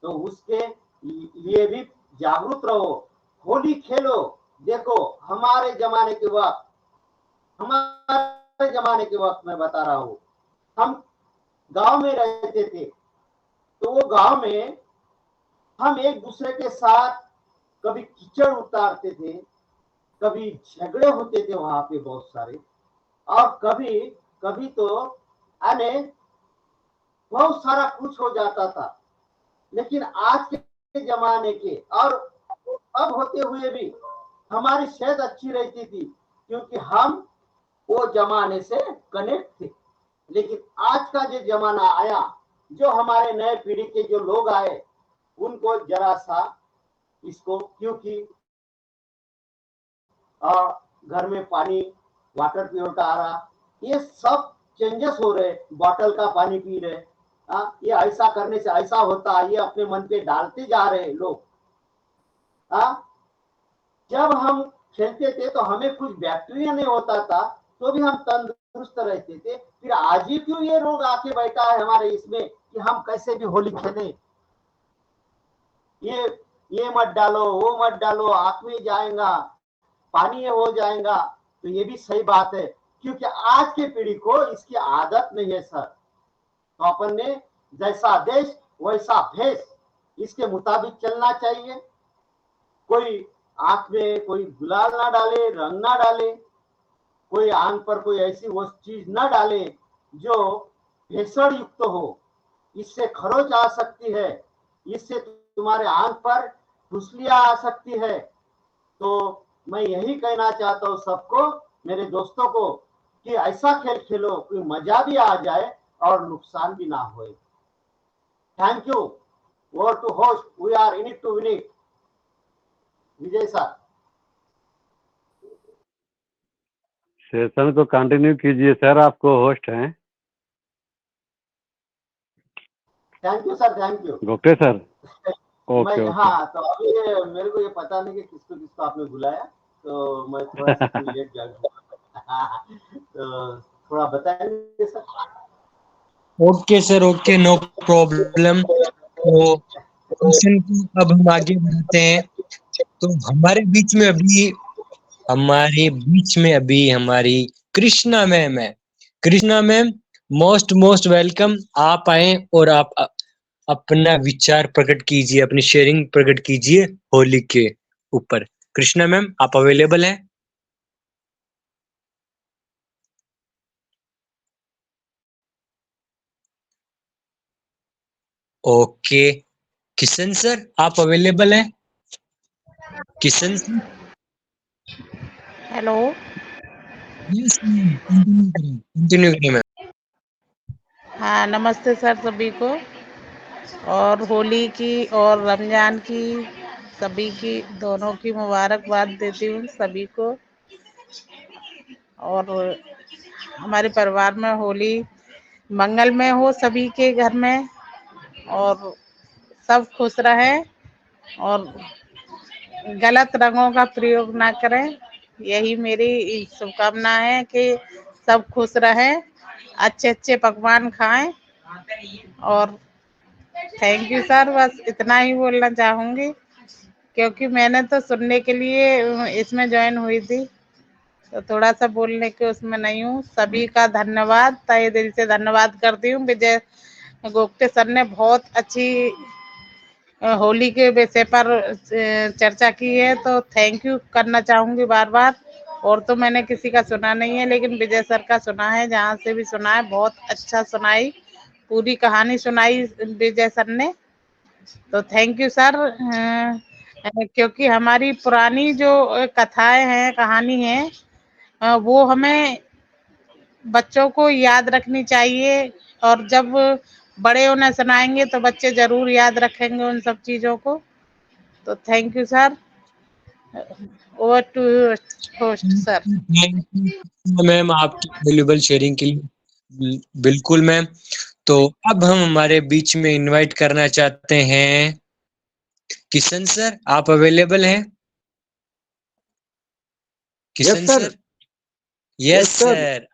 G: तो उसके लिए भी जागरूक रहो, होली खेलो। देखो हमारे जमाने के वक्त मैं बता रहा हूँ, हम गांव में रहते थे, तो वो गांव में हम एक दूसरे के साथ कभी कीचड़ उतारते थे, कभी झगड़े होते थे वहां पे बहुत सारे, और कभी कभी तो अने बहुत सारा कुछ हो जाता था। लेकिन आज के जमाने के और अब होते हुए भी हमारी सेहत अच्छी रहती थी, क्योंकि हम वो जमाने से कनेक्ट थे। लेकिन आज का जो जमाना आया, जो हमारे नए पीढ़ी के जो लोग आए, उनको जरा सा इसको, क्योंकि घर में पानी वाटर प्योर का आ रहा, ये सब चेंजेस हो रहे, बॉटल का पानी पी रहे, ये ऐसा करने से ऐसा होता, ये अपने मन पे डालते जा रहे लोग। जब हम खेलते थे तो हमें कुछ बैक्टीरिया नहीं होता था, तो भी हम तंदुरुस्त रहते थे। फिर आज ही क्यों ये रोग आके बैठा है हमारे इसमें कि हम कैसे भी होली खेलें, ये मत डालो, वो मत डालो, आंख में जाएगा, पानी हो जाएगा। तो ये भी सही बात है, क्योंकि आज की पीढ़ी को इसकी आदत नहीं है सर। तो अपन ने जैसा देश वैसा भेष, इसके मुताबिक चलना चाहिए। कोई आंख में कोई गुलाल ना डाले, रंग ना डाले, कोई आंख पर कोई ऐसी वो चीज ना डाले जो भेषण युक्त हो। इससे खरोच आ सकती है, इससे तुम्हारे आंख पर फुसलियां आ सकती है। तो मैं यही कहना चाहता हूँ सबको, मेरे दोस्तों को, कि ऐसा खेल खेलो कि मजा भी आ जाए और नुकसान भी ना हो। Thank you. Over to host, we are in it to win it. Vijay sir.
D: Session को कंटिन्यू कीजिए सर, आपको होस्ट हैं।
G: Thank you sir, thank you.
D: Gopte sir.
G: मैं
D: ओके।
G: हाँ, तो अभी मेरे को ये पता नहीं कि किसको किसको आपने बुलाया, तो मैं थोड़ा सा लेट जा गया। तो थोड़ा बताएंगे sir.
A: Okay sir, okay, no problem. तो क्वेश्चन की अब हम आगे बढ़ते हैं। तो हमारे बीच में अभी हमारी कृष्णा मैम है। Krishna ma'am, most most welcome. आप आए और आप अपना विचार प्रकट कीजिए, अपनी शेयरिंग प्रकट कीजिए होली के ऊपर। कृष्णा मैम, आप अवेलेबल हैं? ओके। किशन सर, आप अवेलेबल हैं? Kishan sir.
H: Hello.
A: Yes ma'am, continue करिए मैम।
H: हाँ, नमस्ते सर सभी को, और होली की और रमजान की सभी की, दोनों की मुबारकबाद देती हूँ सभी को। और हमारे परिवार में होली मंगलमय हो सभी के घर में, और सब खुश रहें और गलत रंगों का प्रयोग ना करें। यही मेरी शुभकामना है कि सब खुश रहें, अच्छे अच्छे पकवान खाएं। और थैंक यू सर, बस इतना ही बोलना चाहूंगी, क्योंकि मैंने तो सुनने के लिए इसमें ज्वाइन हुई थी, तो थोड़ा सा बोलने के उसमें नहीं हूँ। सभी का धन्यवाद, तहे दिल से धन्यवाद करती हूँ। विजय गोप्ते सर ने बहुत अच्छी होली के विषय पर चर्चा की है, तो थैंक यू करना चाहूंगी बार बार। और तो मैंने किसी का सुना नहीं है, लेकिन विजय सर का सुना है, जहाँ से भी सुना है बहुत अच्छा सुनाई, पूरी कहानी सुनाई विजय सर ने। तो थैंक यू सर। क्योंकि हमारी पुरानी जो कथाएं हैं, कहानी है, वो हमें बच्चों को याद रखनी चाहिए, और जब बड़े उन्हें सुनाएंगे तो बच्चे जरूर याद रखेंगे उन सब चीजों को। तो thank you sir. Over to host sir.
A: Thank you ma'am, आपकी वैल्यूबल शेयरिंग के लिए। बिल्कुल मैम। तो अब हम हमारे बीच में इनवाइट करना चाहते हैं किशन सर। आप अवेलेबल हैं? Kishan
D: sir.
A: Sir. Yes
D: sir.
A: Sir,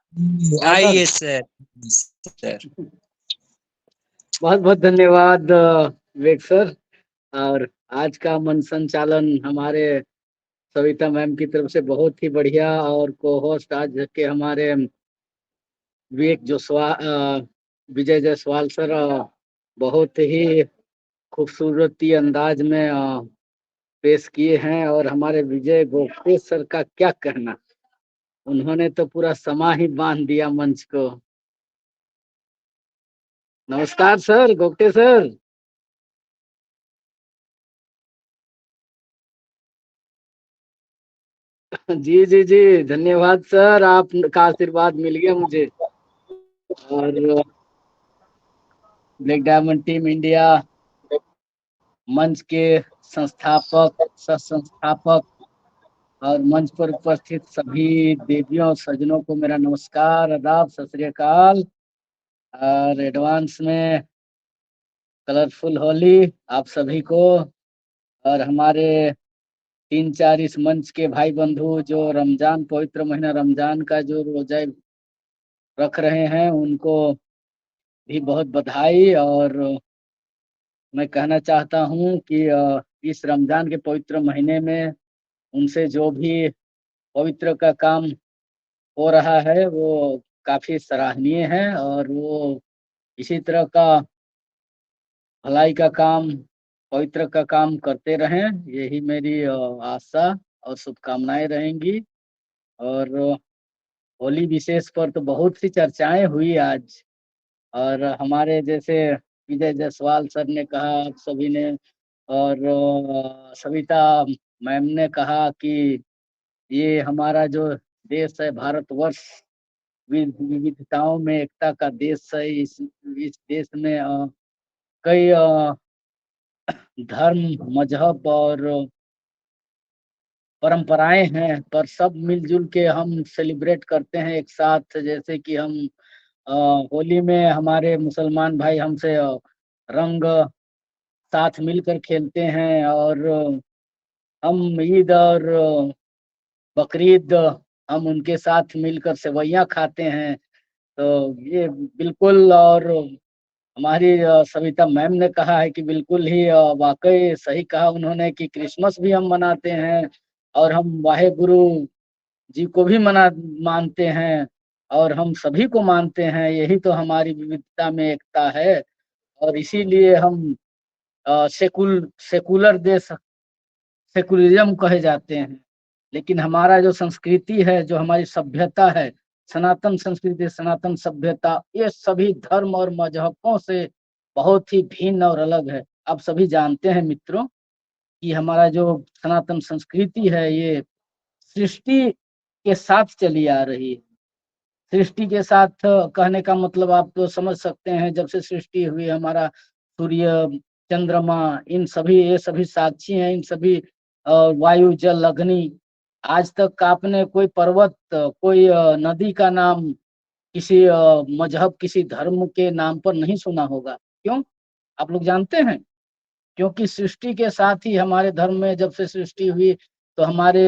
D: हाँ
A: आइए
D: सर।
A: सर।
I: बहुत बहुत धन्यवाद विवेक सर। और आज का मन संचालन हमारे सविता मैम की तरफ से बहुत ही बढ़िया, और को होस्ट आज के हमारे विजय जायसवाल सर बहुत ही खूबसूरती अंदाज में पेश किए हैं। और हमारे विजय गोखले सर का क्या कहना, उन्होंने तो पूरा समा ही बांध दिया मंच को। नमस्कार सर, गोखले सर। जी जी जी, धन्यवाद सर, आपका आशीर्वाद मिल गया मुझे। और ब्लैक डायमंड टीम इंडिया मंच के संस्थापक, सह संस्थापक और मंच पर उपस्थित सभी देवियों और सज्जनों को मेरा नमस्कार, आदाब, सत श्री अकाल। और एडवांस में कलरफुल होली आप सभी को। और हमारे 3-4 इस मंच के भाई बंधु जो रमजान, पवित्र महीना रमजान का जो रोजा रख रहे हैं, उनको भी बहुत बधाई। और मैं कहना चाहता हूं कि इस रमजान के पवित्र महीने में उनसे जो भी पवित्र का काम हो रहा है वो काफी सराहनीय है, और वो इसी तरह का भलाई का काम, पवित्र का काम करते रहें, यही मेरी आशा और शुभकामनाएं रहेंगी। और होली विशेष पर तो बहुत सी चर्चाएं हुई आज, और हमारे जैसे विजय जायसवाल सर ने कहा, आप सभी ने, और सविता मैम ने कहा कि ये हमारा जो देश है भारतवर्ष विविधताओं में एकता का देश है। इस देश में कई धर्म, मजहब और परंपराएं हैं, पर सब मिलजुल के हम सेलिब्रेट करते हैं एक साथ। जैसे कि हम होली में हमारे मुसलमान भाई हमसे रंग साथ मिलकर खेलते हैं, और हम ईद और बकरीद हम उनके साथ मिलकर सेवैयां खाते हैं। तो ये बिल्कुल, और हमारी सविता मैम ने कहा है कि बिल्कुल ही वाकई सही कहा उन्होंने कि क्रिसमस भी हम मनाते हैं, और हम वाहे गुरु जी को भी मानते हैं, और हम सभी को मानते हैं। यही तो हमारी विविधता में एकता है। और इसीलिए हम सेकुलर देश, सेकुलरिज्म कहे जाते हैं। लेकिन हमारा जो संस्कृति है, जो हमारी सभ्यता है, सनातन संस्कृति, सनातन सभ्यता, ये सभी धर्म और मजहबों से बहुत ही भिन्न और अलग है। आप सभी जानते हैं मित्रों कि हमारा जो सनातन संस्कृति है, ये सृष्टि के साथ चली आ रही है। सृष्टि के साथ कहने का मतलब आप तो समझ सकते हैं, जब से सृष्टि हुई हमारा सूर्य, चंद्रमा, इन सभी, ये सभी साक्षी हैं, इन सभी वायु, जल, अग्नि। आज तक आपने कोई पर्वत, कोई नदी का नाम किसी मजहब, किसी धर्म के नाम पर नहीं सुना होगा। क्यों? आप लोग जानते हैं? क्योंकि सृष्टि के साथ ही हमारे धर्म में जब से सृष्टि हुई, तो हमारे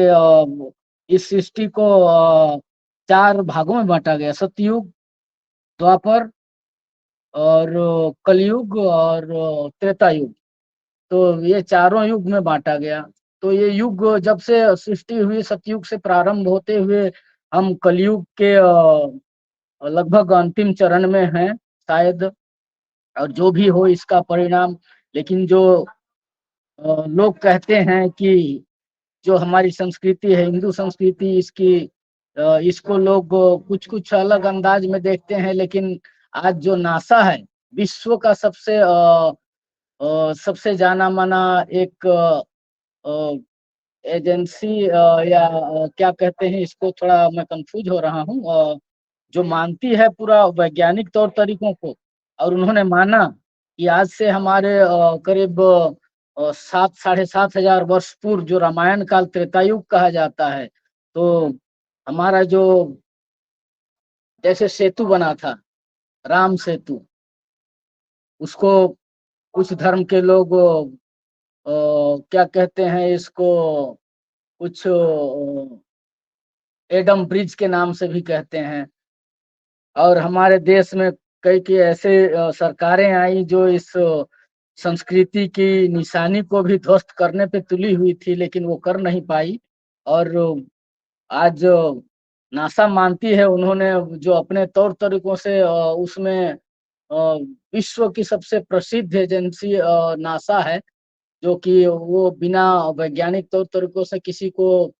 I: इस सृष्टि को 4 भागों में बांटा गया, सतयुग, द्वापर और कलयुग और त्रेता युग। तो ये चारों युग में बांटा गया। तो ये युग जब से सृष्टि हुई, सतयुग से प्रारंभ होते हुए हम कलयुग के लगभग अंतिम चरण में हैं शायद, और जो भी हो इसका परिणाम। लेकिन जो लोग कहते हैं कि जो हमारी संस्कृति है, हिंदू संस्कृति, इसको लोग कुछ कुछ अलग अंदाज में देखते हैं। लेकिन आज जो नासा है, विश्व का सबसे जाना माना एक एजेंसी, या क्या कहते हैं इसको, थोड़ा मैं कंफ्यूज हो रहा हूँ, जो मानती है पूरा वैज्ञानिक तौर तरीकों को। और उन्होंने माना कि आज से हमारे करीब 7-7,500 वर्ष पूर्व, जो रामायण काल, त्रेतायुग कहा जाता है, तो हमारा जो जैसे सेतु बना था, राम सेतु, उसको कुछ धर्म के लोग क्या कहते हैं इसको, कुछ एडम ब्रिज के नाम से भी कहते हैं। और हमारे देश में कई ऐसे सरकारें आई जो इस संस्कृति की निशानी को भी ध्वस्त करने पे तुली हुई थी, लेकिन वो कर नहीं पाई। और आज नासा मानती है, उन्होंने जो अपने तौर तरीकों से उसमें विश्व की सबसे प्रसिद्ध एजेंसी नासा है, जो कि वो बिना वैज्ञानिक तौर तरीकों से किसी को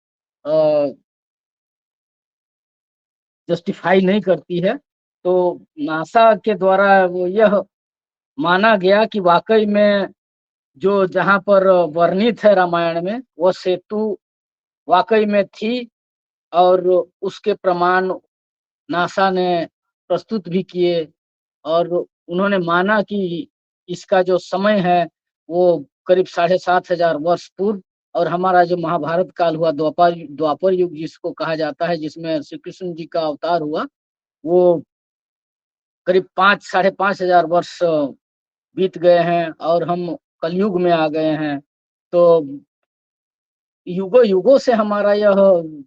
I: जस्टिफाई नहीं करती है। तो नासा के द्वारा वो यह माना गया कि वाकई में जो जहाँ पर वर्णित है रामायण में वह सेतु वाकई में थी, और उसके प्रमाण नासा ने प्रस्तुत भी किए, और उन्होंने माना कि इसका जो समय है वो करीब 7,500 वर्ष पूर्व, और हमारा जो महाभारत काल हुआ, द्वापर युग जिसको कहा जाता है, जिसमें श्री कृष्ण जी का अवतार हुआ, वो करीब 5,000-5,500 वर्ष बीत गए हैं और हम कलयुग में आ गए हैं। तो युगों युगों से हमारा यह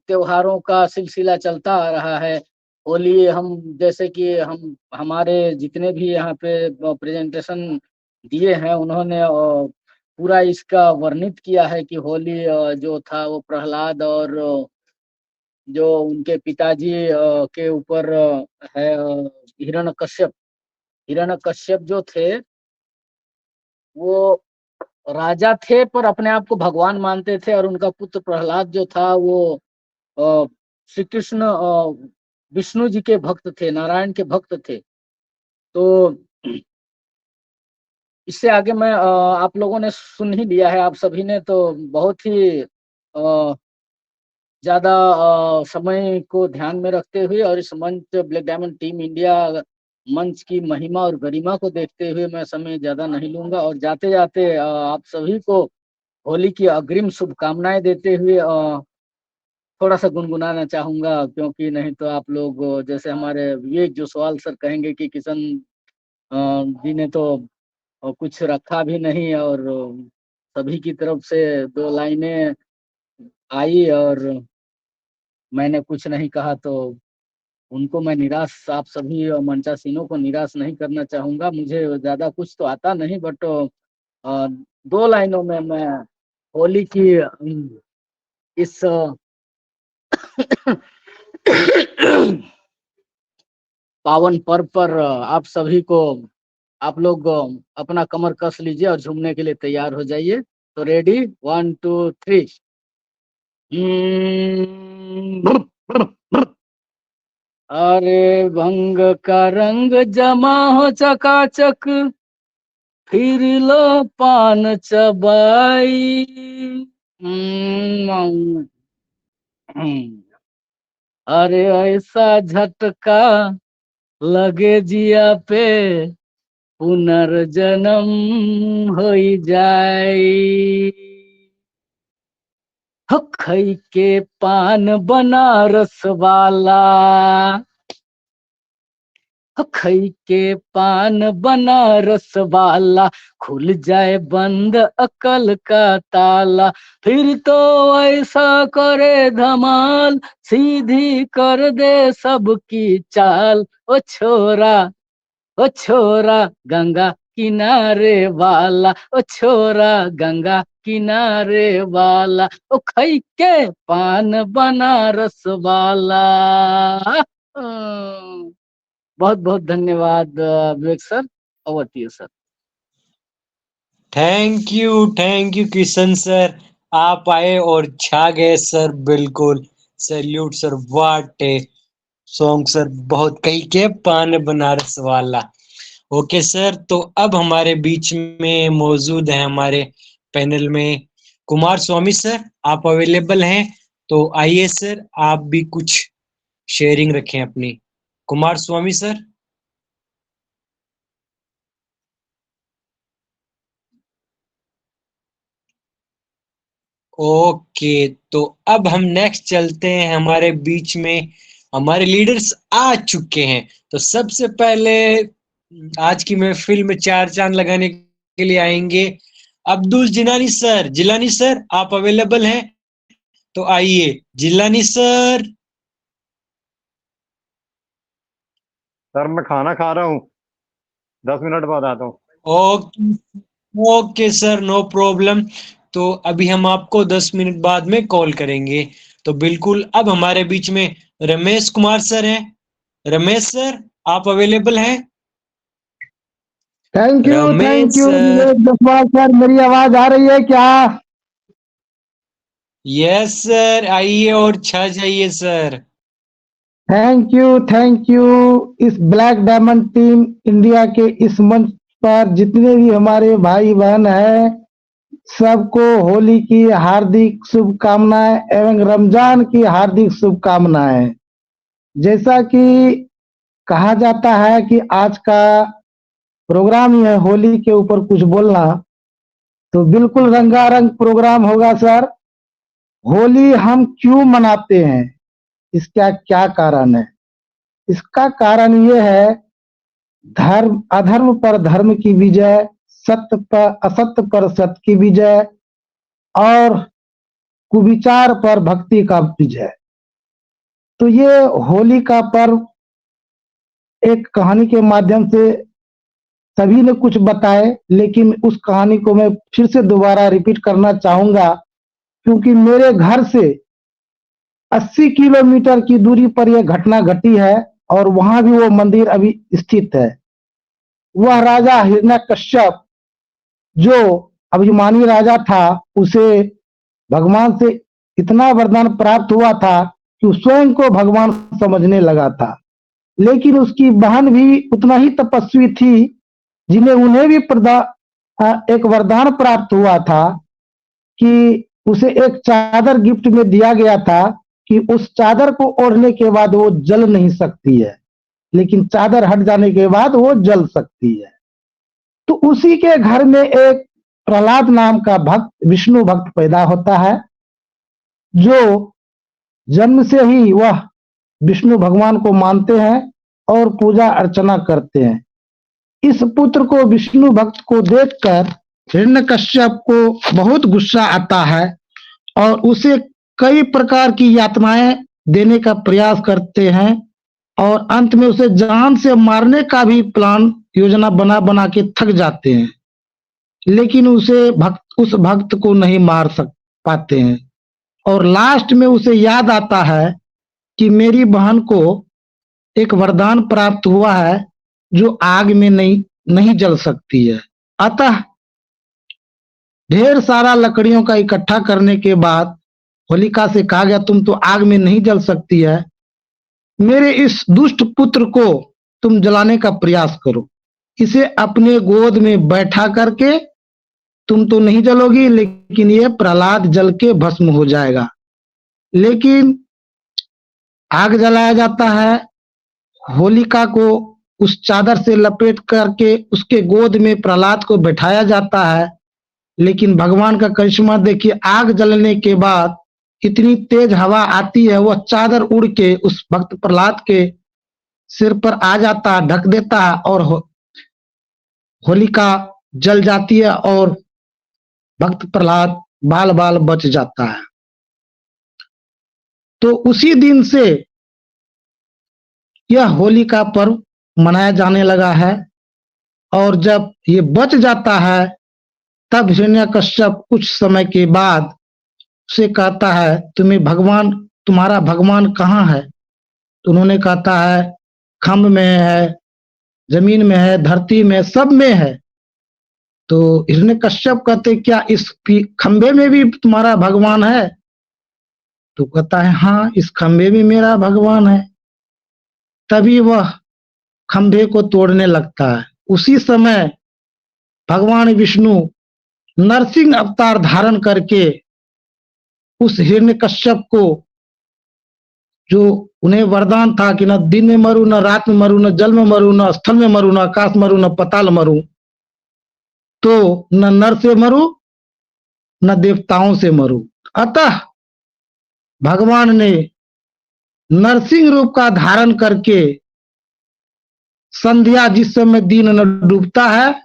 I: त्योहारों का सिलसिला चलता आ रहा है। होली हम जैसे कि हमारे जितने भी यहाँ पे प्रेजेंटेशन दिए हैं, उन्होंने पूरा इसका वर्णित किया है कि होली जो था वो प्रहलाद और जो उनके पिताजी के ऊपर है, हिरण्यकश्यप जो थे वो राजा थे पर अपने आप को भगवान मानते थे, और उनका पुत्र प्रहलाद जो था वो श्री कृष्ण विष्णु जी के भक्त थे, नारायण के भक्त थे। तो इससे आगे मैं आप लोगों ने सुन ही लिया है, आप सभी ने, तो बहुत ही ज्यादा समय को ध्यान में रखते हुए और इस मंच ब्लैक डायमंड टीम इंडिया मंच की महिमा और गरिमा को देखते हुए मैं समय ज्यादा नहीं लूंगा, और जाते जाते आप सभी को होली की अग्रिम शुभकामनाएं देते हुए थोड़ा सा गुनगुनाना चाहूंगा, क्योंकि नहीं तो आप लोग जैसे हमारे विवेक जोसवाल सर कहेंगे कि किशन जी ने तो कुछ रखा भी नहीं, और सभी की तरफ से 2 लाइनें आई और मैंने कुछ नहीं कहा, तो उनको मैं निराश, आप सभी मंचासीनों को निराश नहीं करना चाहूंगा। मुझे ज्यादा कुछ तो आता नहीं, बट 2 लाइनों में मैं होली की इस पावन पर्व पर आप सभी को, आप लोग अपना कमर कस लीजिए और झूमने के लिए तैयार हो जाइए। तो रेडी, 1 2 3। अरे भंग का रंग जमा हो चकाचक, फिर लो पान चबाई। अरे ऐसा झटका लगे जिया पे, पुनर्जन्म हो जाए। हो खई के पान बनारस वाला, हो खई के पान बनारस वाला, खुल जाए बंद अकल का ताला। फिर तो ऐसा करे धमाल, सीधी कर दे सबकी चाल। ओ छोरा गंगा किनारे वाला, ओ छोरा गंगा किनारे वाला, ओ खई के पान बनारस वाला। बहुत बहुत धन्यवाद Vivek sir, over to you sir.
A: Thank you Kishan sir, आप आए और छा गए सर, बिल्कुल salute sir, what a song sir, बहुत कही के पान बनारस वाला। ओके सर, तो अब हमारे बीच में मौजूद है हमारे पैनल में कुमार स्वामी सर, आप अवेलेबल हैं? तो आइए सर, आप भी कुछ शेयरिंग रखें अपनी। कुमार स्वामी सर। ओके, तो अब हम नेक्स्ट चलते हैं, हमारे बीच में हमारे लीडर्स आ चुके हैं। तो सबसे पहले आज की महफिल में 4 चांद लगाने के लिए आएंगे अब्दुल जिलानी सर, आप अवेलेबल हैं? तो आइए जिलानी सर।
E: सर मैं खाना खा रहा हूँ, 10 मिनट बाद आता हूँ।
A: Okay okay sir, no problem. तो अभी हम आपको 10 मिनट बाद में कॉल करेंगे। तो बिल्कुल, अब हमारे बीच में रमेश कुमार सर हैं। रमेश सर, आप अवेलेबल हैं?
J: Thank you
A: Ramesh sir.
J: Vivek Jaswal sir, मेरी आवाज आ रही है क्या?
A: यस सर, आइए और छा जाइए सर।
J: Thank you. इस ब्लैक डायमंड टीम इंडिया के इस मंच पर जितने भी हमारे भाई बहन हैं, सबको होली की हार्दिक शुभकामनाएं एवं रमजान की हार्दिक शुभकामनाएं। जैसा कि कहा जाता है कि आज का प्रोग्राम ही है होली के ऊपर कुछ बोलना, तो बिल्कुल रंगारंग प्रोग्राम होगा सर। होली हम क्यों मनाते हैं, इसका क्या कारण है? इसका कारण ये है, धर्म अधर्म पर धर्म की विजय, सत्य पर असत्य पर सत्य की विजय और कुविचार पर भक्ति का विजय। तो ये होली का पर्व एक कहानी के माध्यम से सभी ने कुछ बताए, लेकिन उस कहानी को मैं फिर से दोबारा रिपीट करना चाहूंगा, क्योंकि मेरे घर से 80 किलोमीटर की दूरी पर यह घटना घटी है और वहां भी वो मंदिर अभी स्थित है। वह राजा हिरण्यकश्यप जो अभिमानी राजा था, उसे भगवान से इतना वरदान प्राप्त हुआ था कि स्वयं को भगवान समझने लगा था। लेकिन उसकी बहन भी उतना ही तपस्वी थी, उन्हें भी एक वरदान प्राप्त हुआ था कि उसे एक चादर गिफ्ट में दिया गया था कि उस चादर को ओढ़ने के बाद वो जल नहीं सकती है, लेकिन चादर हट जाने के बाद वो जल सकती है। तो उसी के घर में एक प्रहलाद नाम का भक्त, विष्णु भक्त पैदा होता है, जो जन्म से ही वह विष्णु भगवान को मानते हैं और पूजा अर्चना करते हैं। इस पुत्र को, विष्णु भक्त को देखकर हिरण्यकश्यप को बहुत गुस्सा आता है और उसे कई प्रकार की यातनाएं देने का प्रयास करते हैं और अंत में उसे जान से मारने का भी प्लान योजना बना बना के थक जाते हैं, लेकिन उस भक्त को नहीं मार पाते हैं। और लास्ट में उसे याद आता है कि मेरी बहन को एक वरदान प्राप्त हुआ है जो आग में नहीं जल सकती है। अतः ढेर सारा लकड़ियों का इकट्ठा करने के बाद होलिका से कहा गया, तुम तो आग में नहीं जल सकती है, मेरे इस दुष्ट पुत्र को तुम जलाने का प्रयास करो। इसे अपने गोद में बैठा करके, तुम तो नहीं जलोगी, लेकिन ये प्रहलाद जल के भस्म हो जाएगा। लेकिन आग जलाया जाता है, होलिका को उस चादर से लपेट करके उसके गोद में प्रहलाद को बैठाया जाता है। लेकिन भगवान का करिश्मा देखिए, आग जलने के बाद इतनी तेज हवा आती है, वह चादर उड़ के उस भक्त प्रहलाद के सिर पर आ जाता है, ढक देता है और होलिका जल जाती है और भक्त प्रहलाद बाल बाल बच जाता है। तो उसी दिन से यह होली का पर्व मनाया जाने लगा है। और जब ये बच जाता है, तब हिरण्यकश्यप कुछ समय के बाद उसे कहता है, तुम्हारा भगवान कहाँ है? तो उन्होंने कहता है, खम्भ में है, जमीन में है, धरती में, सब में है। तो हिरण्यकश्यप कहते, क्या इस खंभे में भी तुम्हारा भगवान है? तो कहता है, हाँ, इस खंभे में मेरा भगवान है। तभी वह खंभे को तोड़ने लगता है। उसी समय भगवान विष्णु नरसिंह अवतार धारण करके उस हिरण्यकश्यप को, जो उन्हें वरदान था कि न दिन में मरू, न रात में मरू, न जल में मरू, न स्थल में मरू, न आकाश मरू, न पताल मरू, तो न नर से मरू न देवताओं से मरू। अतः भगवान ने नरसिंह रूप का धारण करके संध्या, जिस समय दिन न डूबता है,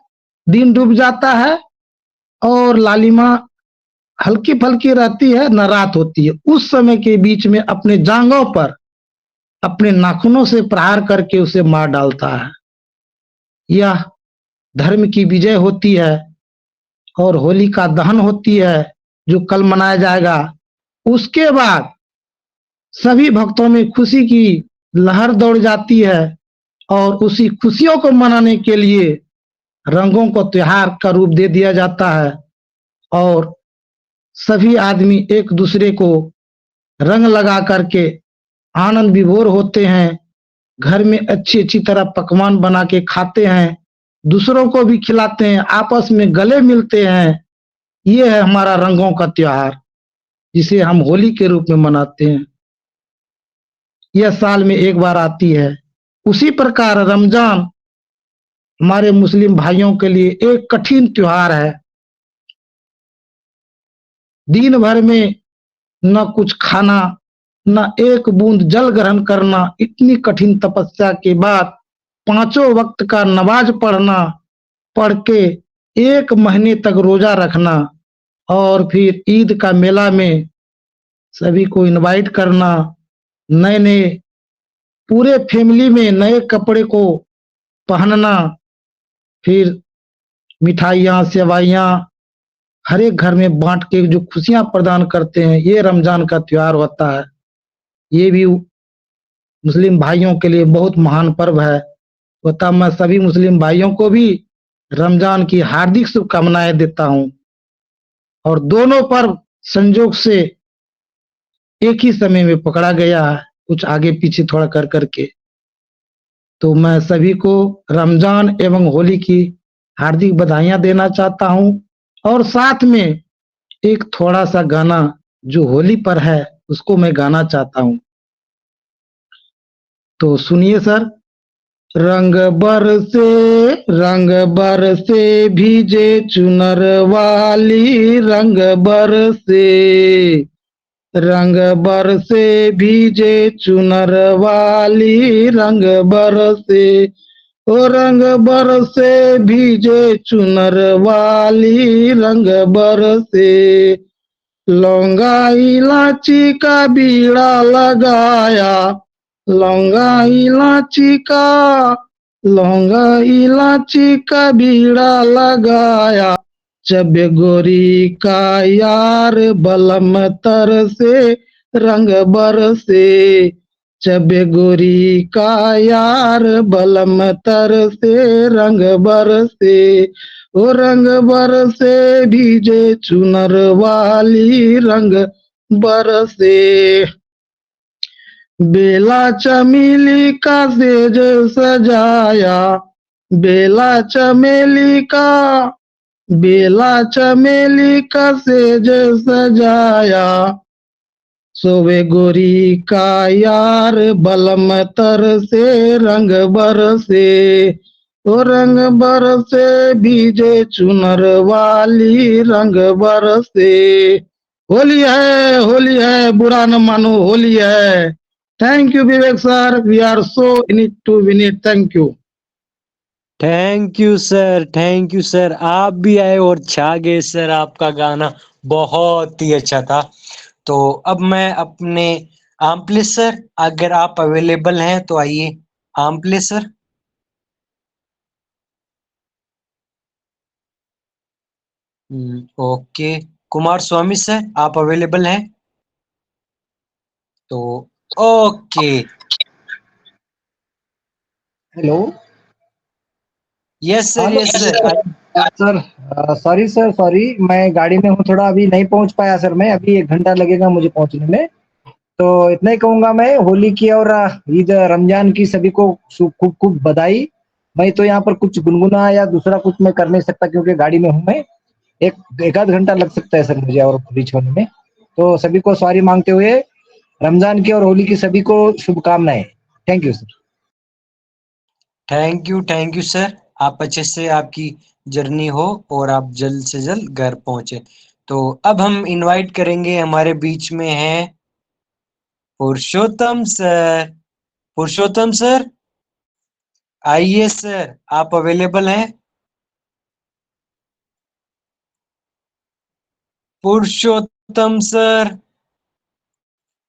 J: दिन डूब जाता है और लालिमा हल्की फल्की रहती है, न रात होती है, उस समय के बीच में अपने जांघों पर अपने नाखूनों से प्रहार करके उसे मार डालता है। यह धर्म की विजय होती है और होली का दहन होती है, जो कल मनाया जाएगा। उसके बाद सभी भक्तों में खुशी की लहर दौड़ जाती है और उसी खुशियों को मनाने के लिए रंगों को त्योहार का रूप दे दिया जाता है और सभी आदमी एक दूसरे को रंग लगा करके आनंद विभोर होते हैं। घर में अच्छी अच्छी तरह पकवान बना के खाते हैं, दूसरों को भी खिलाते हैं, आपस में गले मिलते हैं। ये है हमारा रंगों का त्योहार, जिसे हम होली के रूप में मनाते हैं। यह साल में एक बार आती है। उसी प्रकार रमजान हमारे मुस्लिम भाइयों के लिए एक कठिन त्योहार है। दिन भर में न कुछ खाना, न एक बूंद जल ग्रहण करना, इतनी कठिन तपस्या के बाद 5 वक्त का नमाज पढ़ना, पढ़ के 1 महीने तक रोजा रखना और फिर ईद का मेला में सभी को इनवाइट करना, नए नए पूरे फैमिली में नए कपड़े को पहनना, फिर मिठाइयाँ सेवाइयाँ हर एक घर में बांट के जो खुशियां प्रदान करते हैं, ये रमजान का त्योहार होता है। ये भी मुस्लिम भाइयों के लिए बहुत महान पर्व है। तथा मैं सभी मुस्लिम भाइयों को भी रमजान की हार्दिक शुभकामनाएं देता हूं। और दोनों पर्व संजोग से एक ही समय में पकड़ा गया है, कुछ आगे पीछे थोड़ा कर करके। तो मैं सभी को रमजान एवं होली की हार्दिक बधाइयां देना चाहता हूं और साथ में एक थोड़ा सा गाना जो होली पर है उसको मैं गाना चाहता हूं। तो सुनिए सर। रंग बरसे भीजे चुनर वाली, रंग बरसे भीजे चुनर वाली, रंग बरसे ओ रंग बरसे भीजे चुनर वाली, रंग बरसे। लौंगा इलायची का बीड़ा लगाया, लौंगा इलायची का बीड़ा लगाया, जब गोरी का यार बलम तर से रंग बरसे, जब गोरी का यार बलम तर से रंग बरसे। ओ रंग बरसे भीजे चुनर वाली, रंग बरसे। बेला चमेली का सेज सजाया, बेला चमेली का सेज सजाया, सोवे गोरी का यार बलम तर से रंग बरसे। ओ रंग बरसे भीजे चुनर वाली, रंग बरसे। होली है, बुरा न मानो, होली है। Thank you Vivek sir, we are so in it to win it. Thank you.
A: Thank you sir, आप भी आए और छा गए सर। आपका गाना बहुत ही अच्छा था। तो अब मैं अपने आमप्ले सर, अगर आप अवेलेबल हैं तो आइए आमप्ले sir. Okay, Kumar Swamy sir आप अवेलेबल हैं तो okay.
K: Hello.
A: Yes sir.
K: Sir sorry sir, sorry, मैं गाड़ी में हूँ, थोड़ा अभी नहीं पहुंच पाया सर। मैं अभी 1 घंटा लगेगा मुझे पहुंचने में। तो इतना ही कहूंगा मैं, होली की और ईद रमजान की सभी को खूब खूब बधाई। मैं तो यहाँ पर कुछ गुनगुना या दूसरा कुछ मैं कर नहीं सकता क्योंकि गाड़ी में हूँ मैं। एक आध घंटा लग सकता है सर मुझे और रीच होने में। तो सभी को सॉरी मांगते हुए रमजान की और होली की सभी को शुभकामनाएं। Thank you sir.
A: Thank you sir. आप अच्छे से आपकी जर्नी हो और आप जल्द से जल्द घर पहुंचे। तो अब हम इनवाइट करेंगे, हमारे बीच में हैं पुरुषोत्तम सर। पुरुषोत्तम सर आइए सर, आप अवेलेबल हैं? पुरुषोत्तम सर।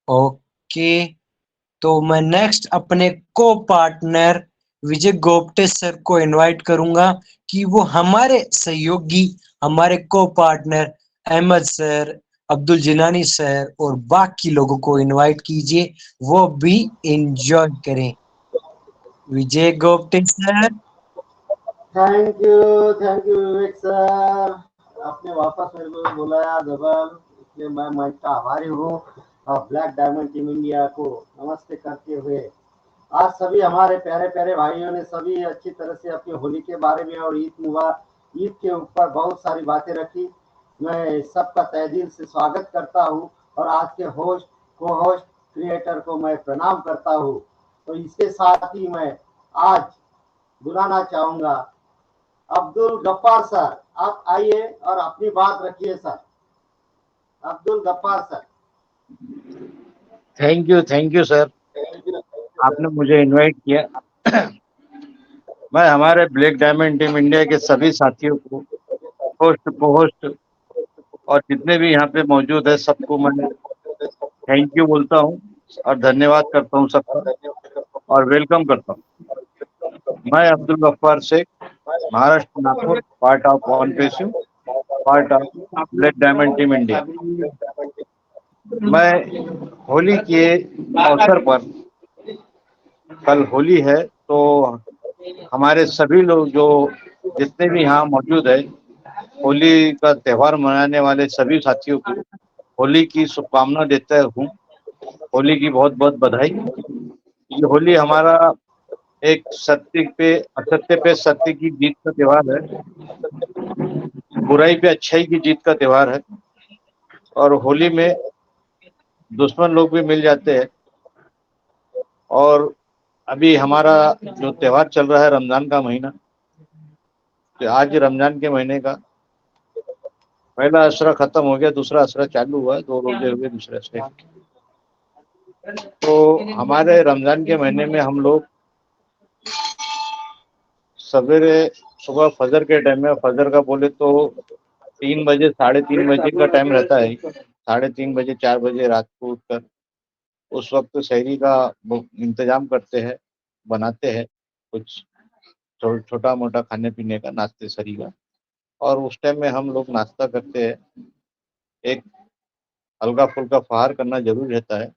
A: ओके, तो मैं नेक्स्ट अपने co-partner Vijay Gopte sir को इनवाइट करूंगा कि वो हमारे सहयोगी, हमारे co-partner Ahmad sir, Abdul Jilani sir और बाकी लोगों को इनवाइट कीजिए, वो भी एंजॉय करें। Vijay Gopte sir.
G: Thank you Vivek sir, आपने वापस मेरे को बुलाया जबल, इसलिए मैं मंच का आभारी हूँ। और ब्लैक डायमंड टीम इंडिया को नमस्ते करते हुए आज सभी हमारे प्यारे प्यारे भाइयों ने सभी अच्छी तरह से अपनी होली के बारे में और ईद के ऊपर बहुत सारी बातें रखी। मैं सबका तहे दिल से स्वागत करता हूँ और आज के होस्ट को होस्ट क्रिएटर को मैं प्रणाम करता हूँ। तो इसके साथ ही मैं आज बुलाना चाहूंगा अब्दुल गफ्फार सर, आप आइए और अपनी बात रखिए सर। Abdul Gaffar sir.
E: Thank you sir, आपने मुझे इनवाइट किया। मैं हमारे ब्लैक डायमंड टीम इंडिया के सभी साथियों को, होस्ट को होस्ट और जितने भी यहाँ पे मौजूद है सबको मैं थैंक यू बोलता हूँ और धन्यवाद करता हूँ सबका और वेलकम करता हूँ। मैं Abdul Gaffar Shaikh, Maharashtra Nagpur, part of on passive, part of black diamond team India. मैं होली के अवसर पर, कल होली है तो हमारे सभी लोग जो जितने भी यहाँ मौजूद है, होली का त्यौहार मनाने वाले सभी साथियों को होली की शुभकामना देता हूँ। होली की बहुत बहुत बधाई। ये होली हमारा एक असत्य पे सत्य की जीत का त्योहार है, बुराई पे अच्छाई की जीत का त्योहार है। और होली में दुश्मन लोग भी मिल जाते हैं। और अभी हमारा जो त्योहार चल रहा है रमजान का महीना, तो आज रमजान के महीने का पहला असरा खत्म हो गया, दूसरा असरा चालू हुआ, 2 रोजे हुए दूसरे असरे। तो हमारे रमजान के महीने में हम लोग सवेरे सुबह फजर के टाइम में, फजर का बोले तो 3 बजे 3:30 बजे का टाइम रहता है, 3:30 बजे 4 बजे रात को उठकर उस वक्त शहरी का इंतजाम करते हैं, बनाते हैं कुछ छोटा मोटा खाने पीने का, नाश्ते सरी का। और उस टाइम में हम लोग नाश्ता करते हैं। एक हल्का फुल्का फहार करना जरूरी रहता है।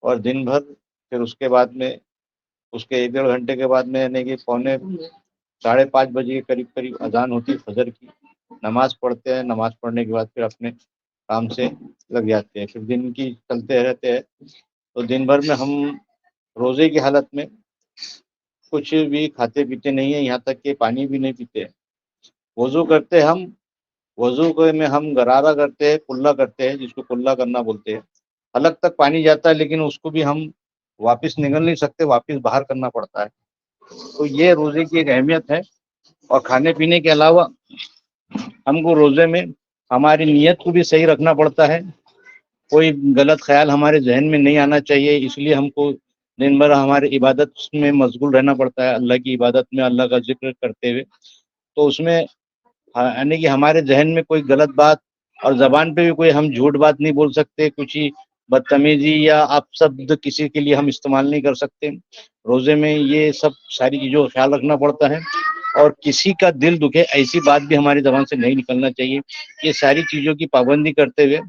E: और दिन भर फिर उसके बाद में, उसके 1-1.5 घंटे के बाद में, यानी कि 4:45 बजे के करीब करीब अजान होती है फजर की, नमाज पढ़ते हैं। नमाज पढ़ने के बाद फिर अपने काम से लग जाते हैं। फिर दिन की चलते रहते हैं। तो दिन भर में हम रोजे की हालत में कुछ भी खाते पीते नहीं है, यहाँ तक कि पानी भी नहीं पीते हैं। वजू करते हम, वजू में हम गरारा करते हैं, कुल्ला करते हैं, जिसको कुल्ला करना बोलते हैं। हलक तक पानी जाता है, लेकिन उसको भी हम वापस निकल नहीं सकते, वापस बाहर करना पड़ता है। तो ये रोजे की एक अहमियत है। और खाने पीने के अलावा हमको रोजे में हमारी नीयत को भी सही रखना पड़ता है। कोई गलत ख्याल हमारे जहन में नहीं आना चाहिए, इसलिए हमको दिन भर हमारे इबादत में मशगूल रहना पड़ता है, अल्लाह की इबादत में, अल्लाह का जिक्र करते हुए। तो उसमें यानी कि हमारे जहन में कोई गलत बात और जबान पे भी कोई हम झूठ बात नहीं बोल सकते, कुछ ही बदतमीजी या अपशब्द किसी के लिए हम इस्तेमाल नहीं कर सकते। रोजे में ये सब सारी चीज़ों का ख्याल रखना पड़ता है। और किसी का दिल दुखे ऐसी बात भी हमारी जबान से नहीं निकलना चाहिए। ये सारी चीज़ों की पाबंदी करते हुए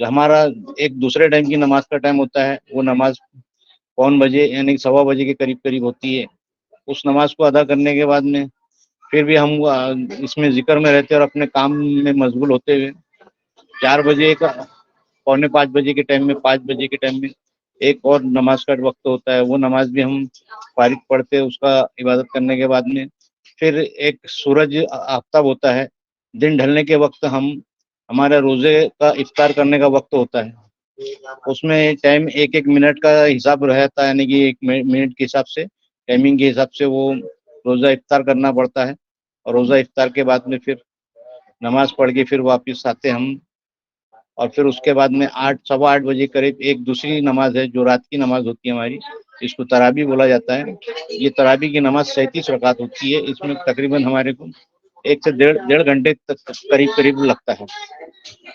E: हमारा एक दूसरे टाइम की नमाज का टाइम होता है, वो नमाज 1 बजे यानी 1:15 बजे के करीब करीब होती है। उस नमाज को अदा करने के बाद में फिर भी हम इसमें जिक्र में रहते हैं और अपने काम में मशगूल होते हुए 4 बजे का, 4:45 बजे के टाइम में, 5 बजे के टाइम में एक और नमाज का वक्त होता है। वो नमाज भी हम फारिग पढ़ते हैं, उसका इबादत करने के बाद में फिर एक सूरज आफ्ताब होता है। दिन ढलने के वक्त हमारे रोजे का इफ्तार करने का वक्त होता है। उसमें टाइम 1-1 मिनट का हिसाब रहता है, यानी कि 1 मिनट के हिसाब से, टाइमिंग के हिसाब से वो रोज़ा इफ्तार करना पड़ता है। और रोज़ा इफ्तार के बाद में फिर नमाज पढ़ के फिर वापस आते हम। और फिर उसके बाद में 8, 8:15 बजे करीब एक दूसरी नमाज है, जो रात की नमाज होती है हमारी, इसको तरावी बोला जाता है। ये तरावी की नमाज 37 रकात होती है। इसमें तकरीबन हमारे को 1 से डेढ़ घंटे तक करीब करीब लगता है।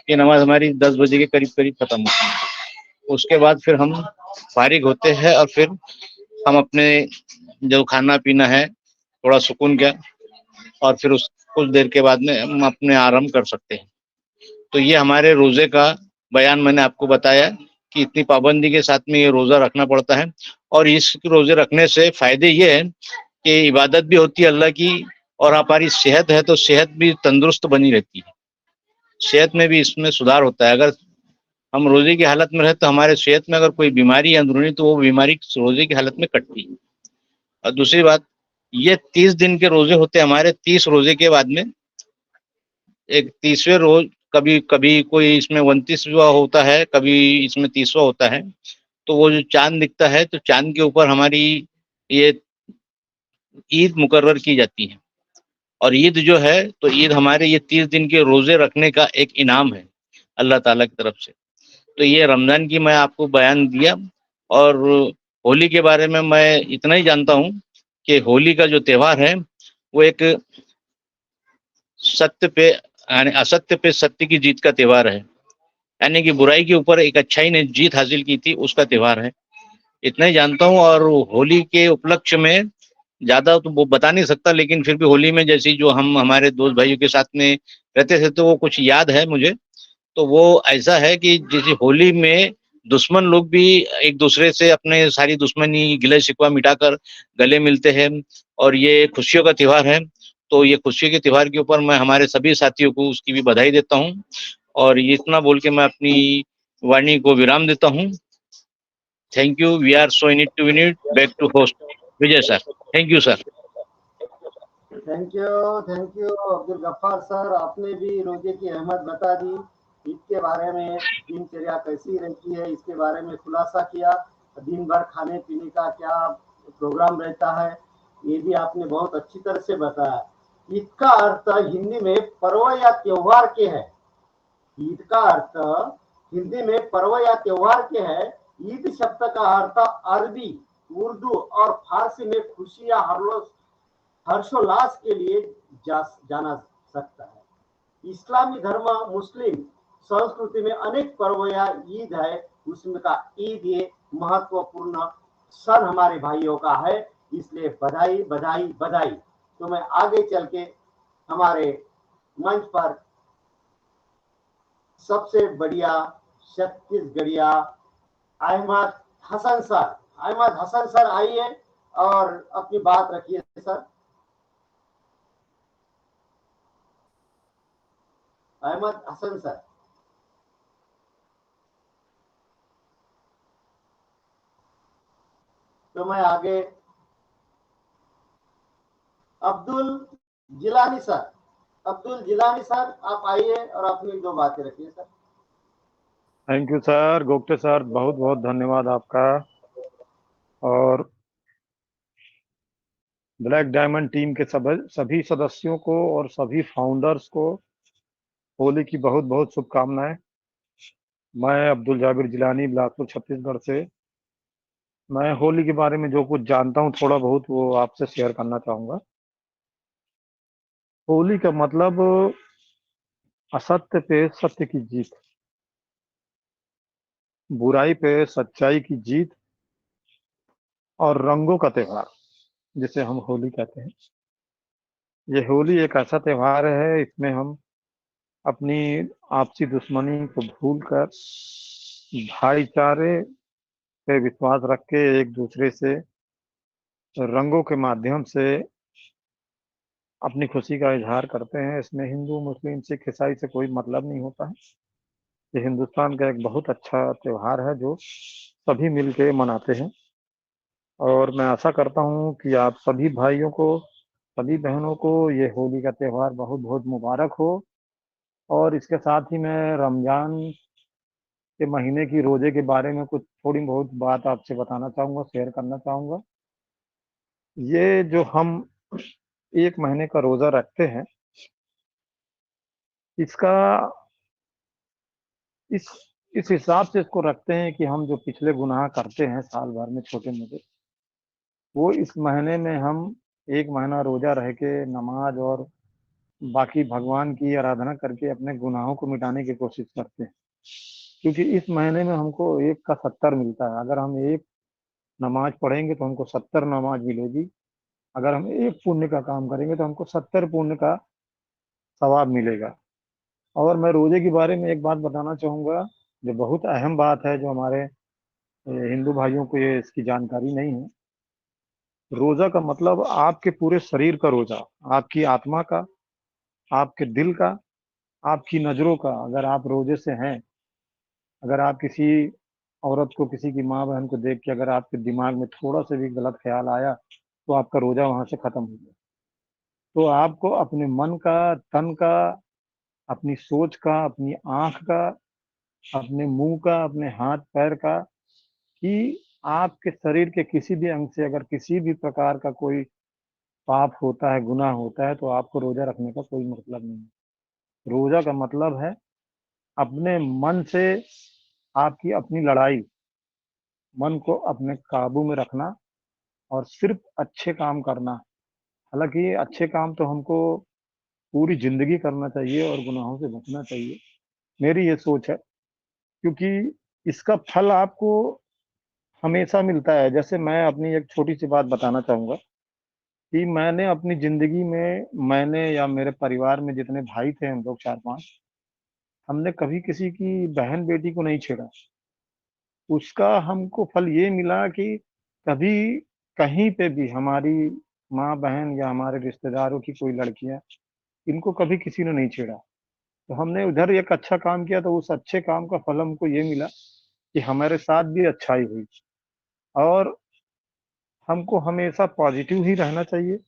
E: ये नमाज हमारी 10 बजे के करीब करीब खत्म होती है। उसके बाद फिर हम फारिग होते हैं और फिर हम अपने जो खाना पीना है थोड़ा सुकून का, और फिर उस कुछ देर के बाद में हम अपने आराम कर सकते हैं। तो ये हमारे रोजे का बयान मैंने आपको बताया कि इतनी पाबंदी के साथ में ये रोजा रखना पड़ता है। और इस रोजे रखने से फायदे ये है कि इबादत भी होती है अल्लाह की,
L: और हमारी सेहत है तो सेहत भी तंदुरुस्त बनी रहती है, सेहत में भी इसमें सुधार होता है। अगर हम रोजे की हालत में रहे तो हमारे सेहत में अगर कोई बीमारी है अंदरूनी तो वो बीमारी रोजे की हालत में कटती है। और दूसरी बात, ये 30 दिन के रोजे होते हैं हमारे। 30 रोजे के बाद में एक 30वें रोज, कभी कभी कोई इसमें 29वां होता है, कभी इसमें 30वां होता है। तो वो जो चांद दिखता है तो चांद के ऊपर हमारी ये ईद मुकर्रर की जाती है। और ईद जो है तो ईद हमारे ये 30 दिन के रोजे रखने का एक इनाम है अल्लाह ताला की तरफ से। तो ये रमजान की मैं आपको बयान दिया। और होली के बारे में मैं इतना ही जानता हूँ कि होली का जो त्योहार है वो एक सत्य पे यानी असत्य पे सत्य की जीत का त्योहार है, यानी कि बुराई के ऊपर एक अच्छाई ने जीत हासिल की थी, उसका त्योहार है। इतना ही जानता हूँ। और होली के उपलक्ष्य में ज़्यादा तो वो बता नहीं सकता, लेकिन फिर भी होली में जैसे जो हम हमारे दोस्त भाइयों के साथ में रहते थे तो वो कुछ याद है मुझे। तो वो ऐसा है कि जैसे होली में दुश्मन लोग भी एक दूसरे से अपने सारी दुश्मनी गिले शिकवा मिटाकर गले मिलते हैं, और ये खुशियों का त्योहार है। तो ये खुशियों के त्योहार के ऊपर मैं हमारे सभी साथियों को उसकी भी बधाई देता हूँ। और ये इतना बोल के मैं अपनी वाणी को विराम देता हूँ। Thank you. We are so in it to win it. Back to host Vijay sir. Thank you sir.
G: Thank you Abdul Gaffar sir, आपने भी रोजे की अहमियत बता दी, ईद के बारे में दिनचर्या कैसी रहती है इसके बारे में खुलासा किया, दिन भर खाने पीने का क्या प्रोग्राम रहता है ये भी आपने बहुत अच्छी तरह से बताया। ईद का अर्थ हिंदी में पर्व या त्योहार के है। ईद का अर्थ हिंदी में पर्व या त्योहार के है। ईद शब्द का अर्थ अरबी, उर्दू और फारसी में खुशी या हर्षोल्लास के लिए जाना सकता है। इस्लामी धर्म मुस्लिम संस्कृति में अनेक पर्व या ईद है, उसमें का ईद ये महत्वपूर्ण सन हमारे भाइयों का है, इसलिए बधाई बधाई बधाई। तो मैं आगे चल के हमारे मंच पर सबसे बढ़िया छत्तीसगढ़िया अहमद हसन सर आइए और अपनी बात रखिए सर। अहमद हसन सर। तो मैं आगे अब्दुल जिलानी सर आप आइए और अपनी दो बातें रखिए sir.
C: Thank you sir. Gopte sir, बहुत बहुत धन्यवाद आपका। और ब्लैक डायमंड टीम के सभी सदस्यों को और सभी फाउंडर्स को होली की बहुत बहुत शुभकामनाएं। मैं अब्दुल जाबिर जिलानी, बिलासपुर छत्तीसगढ़ से। मैं होली के बारे में जो कुछ जानता हूँ थोड़ा बहुत वो आपसे शेयर करना चाहूँगा। होली का मतलब असत्य पे सत्य की जीत, बुराई पे सच्चाई की जीत और रंगों का त्योहार जिसे हम होली कहते हैं। ये होली एक ऐसा त्योहार है, इसमें हम अपनी आपसी दुश्मनी को भूलकर भाईचारे पे विश्वास रख के एक दूसरे से रंगों के माध्यम से अपनी खुशी का इजहार करते हैं। इसमें हिंदू, मुस्लिम, सिख, ईसाई से कोई मतलब नहीं होता है। ये हिंदुस्तान का एक बहुत अच्छा त्योहार है जो सभी मिलके मनाते हैं। और मैं आशा करता हूँ कि आप सभी भाइयों को, सभी बहनों को ये होली का त्योहार बहुत बहुत मुबारक हो। और इसके साथ ही मैं रमजान के महीने की रोजे के बारे में कुछ थोड़ी बहुत बात आपसे बताना चाहूँगा, शेयर करना चाहूँगा। ये जो हम एक महीने का रोजा रखते हैं, इसका इस हिसाब से इसको रखते हैं कि हम जो पिछले गुनाह करते हैं साल भर में छोटे मोटे, वो इस महीने में हम एक महीना रोजा रह के नमाज और बाकी भगवान की आराधना करके अपने गुनाहों को मिटाने की कोशिश करते हैं। क्योंकि इस महीने में हमको 1 का 70 मिलता है। अगर हम 1 नमाज पढ़ेंगे तो हमको 70 नमाज मिलेगी। अगर हम 1 पुण्य का काम करेंगे तो हमको 70 पुण्य का सवाब मिलेगा। और मैं रोजे के बारे में एक बात बताना चाहूँगा जो बहुत अहम बात है, जो हमारे हिंदू भाइयों को ये इसकी जानकारी नहीं है। रोजा का मतलब आपके पूरे शरीर का रोजा, आपकी आत्मा का, आपके दिल का, आपकी नजरों का। अगर आप रोजे से हैं, अगर आप किसी औरत को, किसी की माँ बहन को देख के अगर आपके दिमाग में थोड़ा सा भी गलत ख्याल आया, तो आपका रोजा वहां से खत्म हो गया। तो आपको अपने मन का, तन का, अपनी सोच का, अपनी आंख का, अपने मुंह का, अपने हाथ पैर का, कि आपके शरीर के किसी भी अंग से अगर किसी भी प्रकार का कोई पाप होता है, गुनाह होता है, तो आपको रोजा रखने का कोई मतलब नहीं है। रोजा का मतलब है अपने मन से आपकी अपनी लड़ाई, मन को अपने काबू में रखना और सिर्फ अच्छे काम करना। हालांकि अच्छे काम तो हमको पूरी जिंदगी करना चाहिए और गुनाहों से बचना चाहिए, मेरी ये सोच है। क्योंकि इसका फल आपको हमेशा मिलता है। जैसे मैं अपनी एक छोटी सी बात बताना चाहूंगा कि मैंने अपनी जिंदगी में, मैंने या मेरे परिवार में जितने भाई थे, हम लोग 4-5, हमने कभी किसी की बहन बेटी को नहीं छेड़ा। उसका हमको फल ये मिला कि कभी कहीं पे भी हमारी माँ बहन या हमारे रिश्तेदारों की कोई लड़कियां, इनको कभी किसी ने नहीं छेड़ा। तो हमने उधर एक अच्छा काम किया, तो उस अच्छे काम का फल हमको ये मिला कि हमारे साथ भी अच्छाई हुई। और हमको हमेशा पॉजिटिव ही रहना चाहिए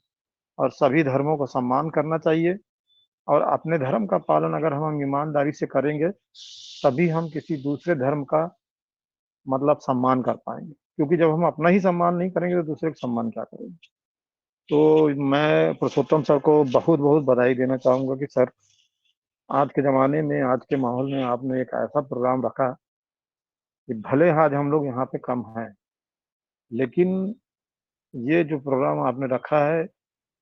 C: और सभी धर्मों का सम्मान करना चाहिए। और अपने धर्म का पालन अगर हम ईमानदारी से करेंगे, तभी हम किसी दूसरे धर्म का मतलब सम्मान कर पाएंगे। क्योंकि जब हम अपना ही सम्मान नहीं करेंगे, तो दूसरे का सम्मान क्या करेंगे। तो मैं पुरुषोत्तम सर को बहुत बहुत बधाई देना चाहूंगा कि सर, आज के ज़माने में, आज के माहौल में आपने एक ऐसा प्रोग्राम रखा कि भले आज हम लोग यहाँ पे कम हैं, लेकिन ये जो प्रोग्राम आपने रखा है,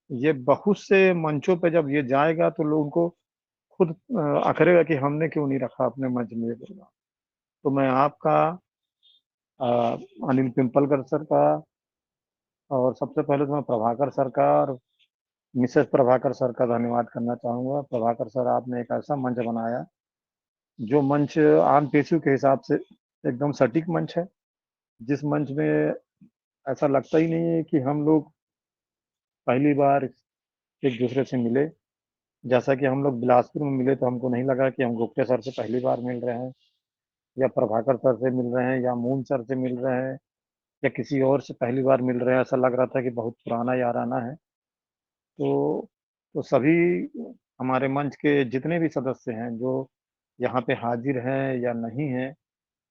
C: ये बहुत से मंचों पे जब ये जाएगा, तो लोगों को खुद अखरेगा कि हमने क्यों नहीं रखा अपने मंच में ये प्रोग्राम। तो मैं आपका, अ, अनिल पिंपलकर सर का, और सबसे पहले तो मैं प्रभाकर सर का और मिसेस प्रभाकर सर का धन्यवाद करना चाहूँगा। प्रभाकर सर, आपने एक ऐसा मंच बनाया, जो मंच आम पेशियों के हिसाब से एकदम सटीक मंच है, जिस मंच में ऐसा लगता ही नहीं है कि हम लोग पहली बार एक दूसरे से मिले। जैसा कि हम लोग बिलासपुर में मिले, तो हमको नहीं लगा कि हम गुप्ते सर से पहली बार मिल रहे हैं, या प्रभाकर सर से मिल रहे हैं, या मून सर से मिल रहे हैं, या किसी और से पहली बार मिल रहे हैं। ऐसा लग रहा था कि बहुत पुराना याराना है। तो सभी हमारे मंच के जितने भी सदस्य हैं, जो यहाँ पे हाजिर हैं या नहीं हैं,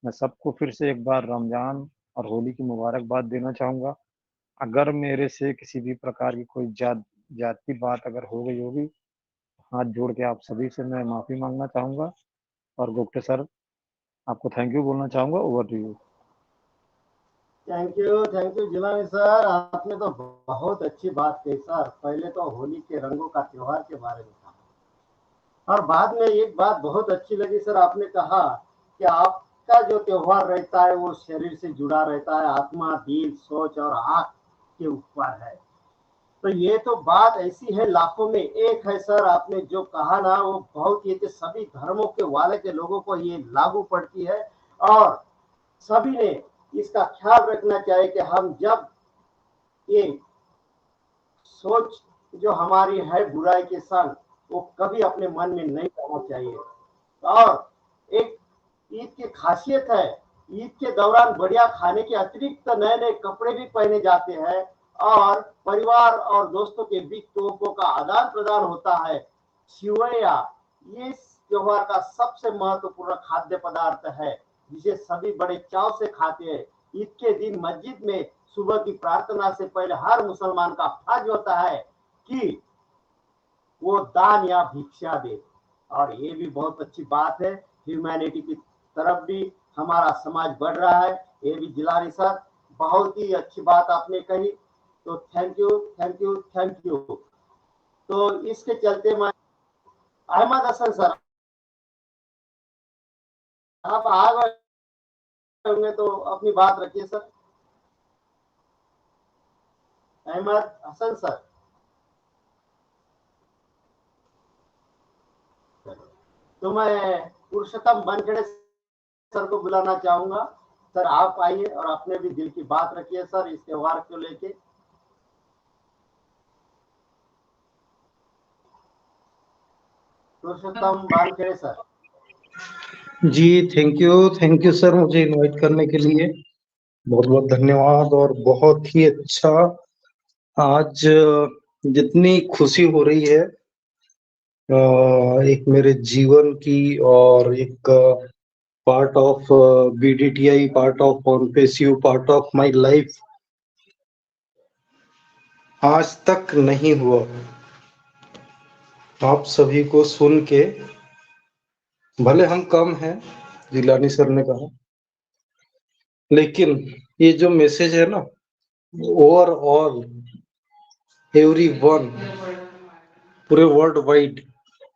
C: मैं सबको फिर से एक बार रमजान और होली की मुबारकबाद देना चाहूँगा। अगर मेरे से किसी भी प्रकार की कोई जाति बात अगर हो गई होगी, हाथ जोड़ के आप सभी से मैं माफ़ी मांगना चाहूँगा। और गुप्ते सर, आपको थैंक यू बोलना चाहूँगा। Over to you.
G: Thank you Jilani sir, आपने तो बहुत अच्छी बात कही सर। पहले तो होली के रंगों का त्योहार के बारे में कहा, और बाद में एक बात बहुत अच्छी लगी सर, आपने कहा कि आपका जो त्योहार रहता है वो शरीर से जुड़ा रहता है, आत्मा, दिल, सोच और आँख के ऊपर है। तो ये तो बात ऐसी है, लाखों में एक है सर। आपने जो कहा ना, वो बहुत, ये सभी धर्मों के वाले के लोगों को ये लागू पड़ती है। और सभी ने इसका ख्याल रखना चाहिए कि हम जब ये सोच जो हमारी है बुराई के संग, वो कभी अपने मन में नहीं लाना चाहिए। और एक ईद की खासियत है, ईद के दौरान बढ़िया खाने के अतिरिक्त नए नए कपड़े भी पहने जाते हैं, और परिवार और दोस्तों के बीच तोहफों का आदान प्रदान होता है। सिवैया ये त्योहार का सबसे महत्वपूर्ण खाद्य पदार्थ है, जिसे सभी बड़े चाव से खाते हैं। ईद के दिन मस्जिद में सुबह की प्रार्थना से पहले हर मुसलमान का फर्ज होता है कि वो दान या भिक्षा दे। और ये भी बहुत अच्छी बात है, ह्यूमैनिटी की तरफ भी हमारा समाज बढ़ रहा है। ये भी जिलानी सर, बहुत ही अच्छी बात आपने कही। तो thank you, thank you, thank you. तो इसके चलते मैं, अहमद हसन सर, आप आ गए होंगे तो अपनी बात रखिए सर। अहमद हसन सर, तो मैं पुरुषोत्तम बनखेड़े सर को बुलाना चाहूंगा। सर आप आइए और अपने भी दिल की बात रखिए सर, इस त्योहार को लेके। पुरुषोत्तम बानखेड़े सर।
M: जी थैंक यू सर मुझे इनवाइट करने के लिए बहुत बहुत धन्यवाद। और बहुत ही अच्छा आज जितनी खुशी हो रही है एक मेरे जीवन की और एक part of BDTI, part of OnPassive, part of my life आज तक नहीं हुआ। आप सभी को सुन के, भले हम कम हैं, जिलानी सर ने कहा, लेकिन ये जो मैसेज है ना, ओवरऑल एवरीवन, पूरे वर्ल्ड वाइड,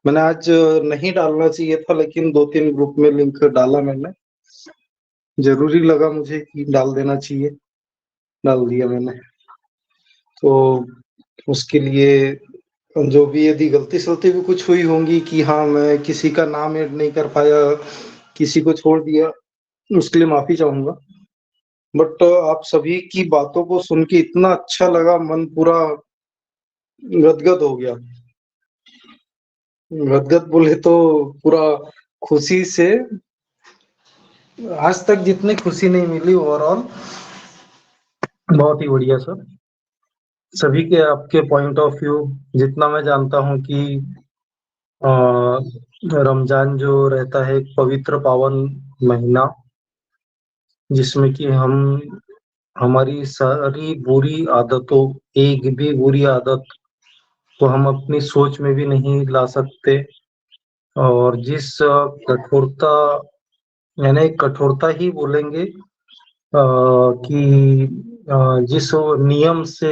M: मैंने आज नहीं डालना चाहिए था लेकिन 2-3 ग्रुप में लिंक डाला मैंने, जरूरी लगा मुझे कि डाल देना चाहिए, डाल दिया मैंने। तो उसके लिए जो भी यदि गलती सलती भी कुछ हुई होंगी कि हाँ मैं किसी का नाम ऐड नहीं कर पाया, किसी को छोड़ दिया, उसके लिए माफी चाहूंगा। बट आप सभी की बातों को सुन के इतना अच्छा लगा, मन पूरा गदगद हो गया। गदगद बोले तो पूरा खुशी से, आज तक जितनी खुशी नहीं मिली ओवरऑल। बहुत ही बढ़िया सर, सभी के आपके पॉइंट ऑफ व्यू, जितना मैं जानता हूँ कि अ, रमजान जो रहता है एक पवित्र पावन महीना, जिसमें कि हम हमारी सारी बुरी आदतों, एक भी बुरी आदत को हम अपनी सोच में भी नहीं ला सकते। और जिस कठोरता, यानी कठोरता ही बोलेंगे कि जिस नियम से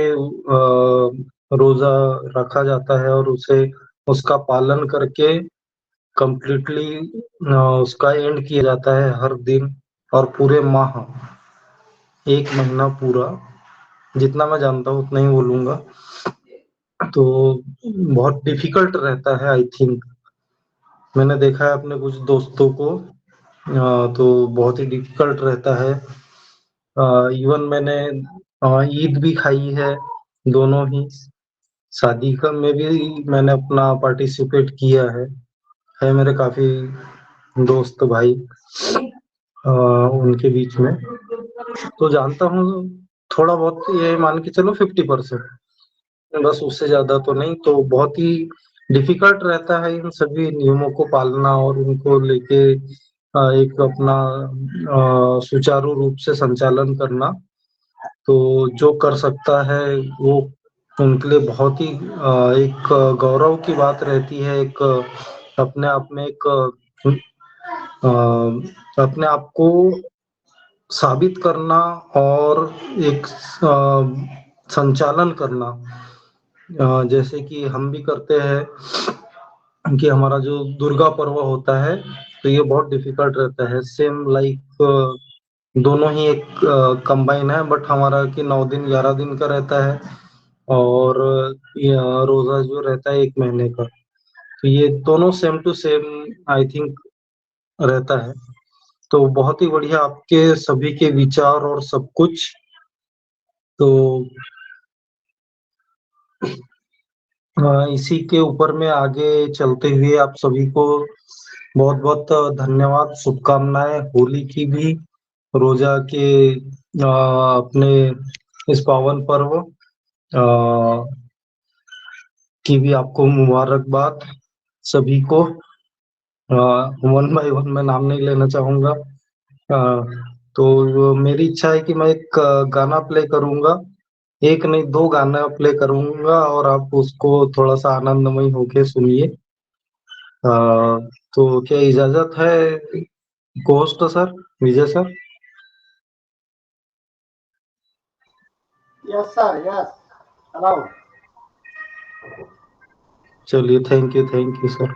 M: रोजा रखा जाता है और उसे उसका पालन करके कंप्लीटली उसका एंड किया जाता है हर दिन और पूरे माह, एक महीना पूरा, जितना मैं जानता हूँ उतना ही बोलूंगा। तो बहुत डिफिकल्ट रहता है आई थिंक, मैंने देखा है अपने कुछ दोस्तों को, तो बहुत ही डिफिकल्ट रहता है। इवन मैंने ईद भी खाई है, दोनों ही, शादी का में भी मैंने अपना पार्टिसिपेट किया है मेरे काफी दोस्त भाई उनके बीच में, तो जानता हूँ थोड़ा बहुत, ये मान के चलो 50%, बस उससे ज्यादा तो नहीं। तो बहुत ही डिफिकल्ट रहता है इन सभी नियमों को पालना और उनको लेके एक अपना सुचारू रूप से संचालन करना। तो जो कर सकता है वो उनके लिए बहुत ही एक गौरव की बात रहती है, एक अपने आप में एक अपने आप को साबित करना और एक संचालन करना, जैसे कि हम भी करते हैं कि हमारा जो दुर्गा पर्व होता है, तो ये बहुत डिफिकल्ट रहता है। सेम लाइक दोनों ही एक कंबाइन है, बट हमारा कि 9 दिन 11 दिन का रहता है और रोजा जो रहता है 1 महीने का। तो ये दोनों same to same I think रहता है। तो बहुत ही बढ़िया आपके सभी के विचार और सब कुछ। तो इसी के ऊपर में आगे चलते हुए आप सभी को बहुत बहुत धन्यवाद, शुभकामनाएं होली की भी, रोजा के अपने इस पावन पर्व की भी आपको मुबारकबाद सभी को। वन बाय वन मैं नाम नहीं लेना चाहूंगा। तो मेरी इच्छा है कि मैं एक गाना प्ले करूंगा, एक नहीं 2 गाना प्ले करूंगा और आप उसको थोड़ा सा आनंदमय होके सुनिए। तो क्या इजाजत है host sir, Vijay sir?
G: Yes sir, yes, allowed.
M: चलिए, thank you sir.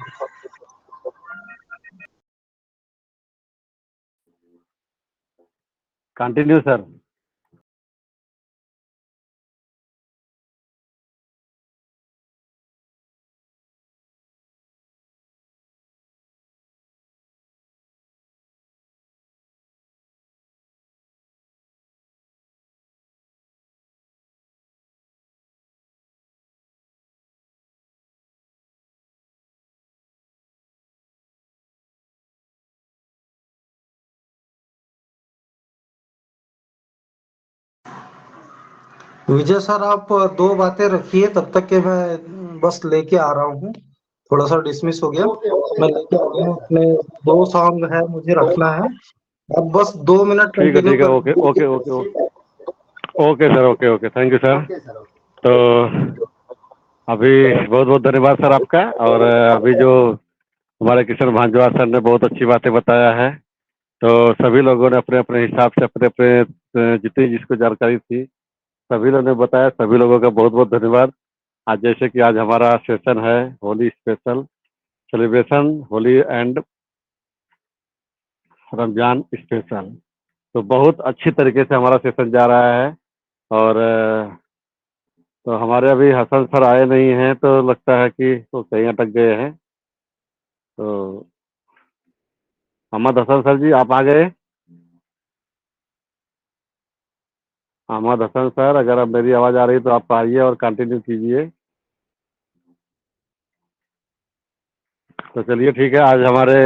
D: Continue sir.
M: Vijay sir, आप दो बातें रखिए तब तक के मैं बस लेके आ रहा हूँ। थोड़ा सा डिसमिस हो गया,
G: ओके ओके
M: मैं
G: सर,
M: लेके आ रहा
G: ओके
M: हूँ।
G: सर।
M: अपने दो सॉन्ग है मुझे रखना है, आप बस 2 मिनट कंटिन्यू
D: ठीक है,
M: कर
D: ओके ओके ओके
G: ठीक,
D: okay sir, okay thank you sir.
G: Okay sir, okay.
D: तो अभी बहुत बहुत धन्यवाद सर आपका। और अभी जो हमारे किशन भांजवा सर ने बहुत अच्छी बातें बताया है, तो सभी लोगों ने अपने अपने हिसाब से अपने अपने जितनी जिसको जानकारी थी सभी लोगों ने बताया। सभी लोगों का बहुत बहुत धन्यवाद। आज जैसे कि आज हमारा सेशन है Holi special celebration, Holi and Ramzan special, तो बहुत अच्छी तरीके से हमारा सेशन जा रहा है। और तो हमारे अभी हसन सर आए नहीं हैं, तो लगता है कि वो कहीं अटक गए हैं। तो मोहम्मद हसन सर जी, आप आ गए? मोहम्मद हसन सर, अगर अब मेरी आवाज़ आ रही है तो आप आइए और कंटिन्यू कीजिए। तो चलिए ठीक है, आज हमारे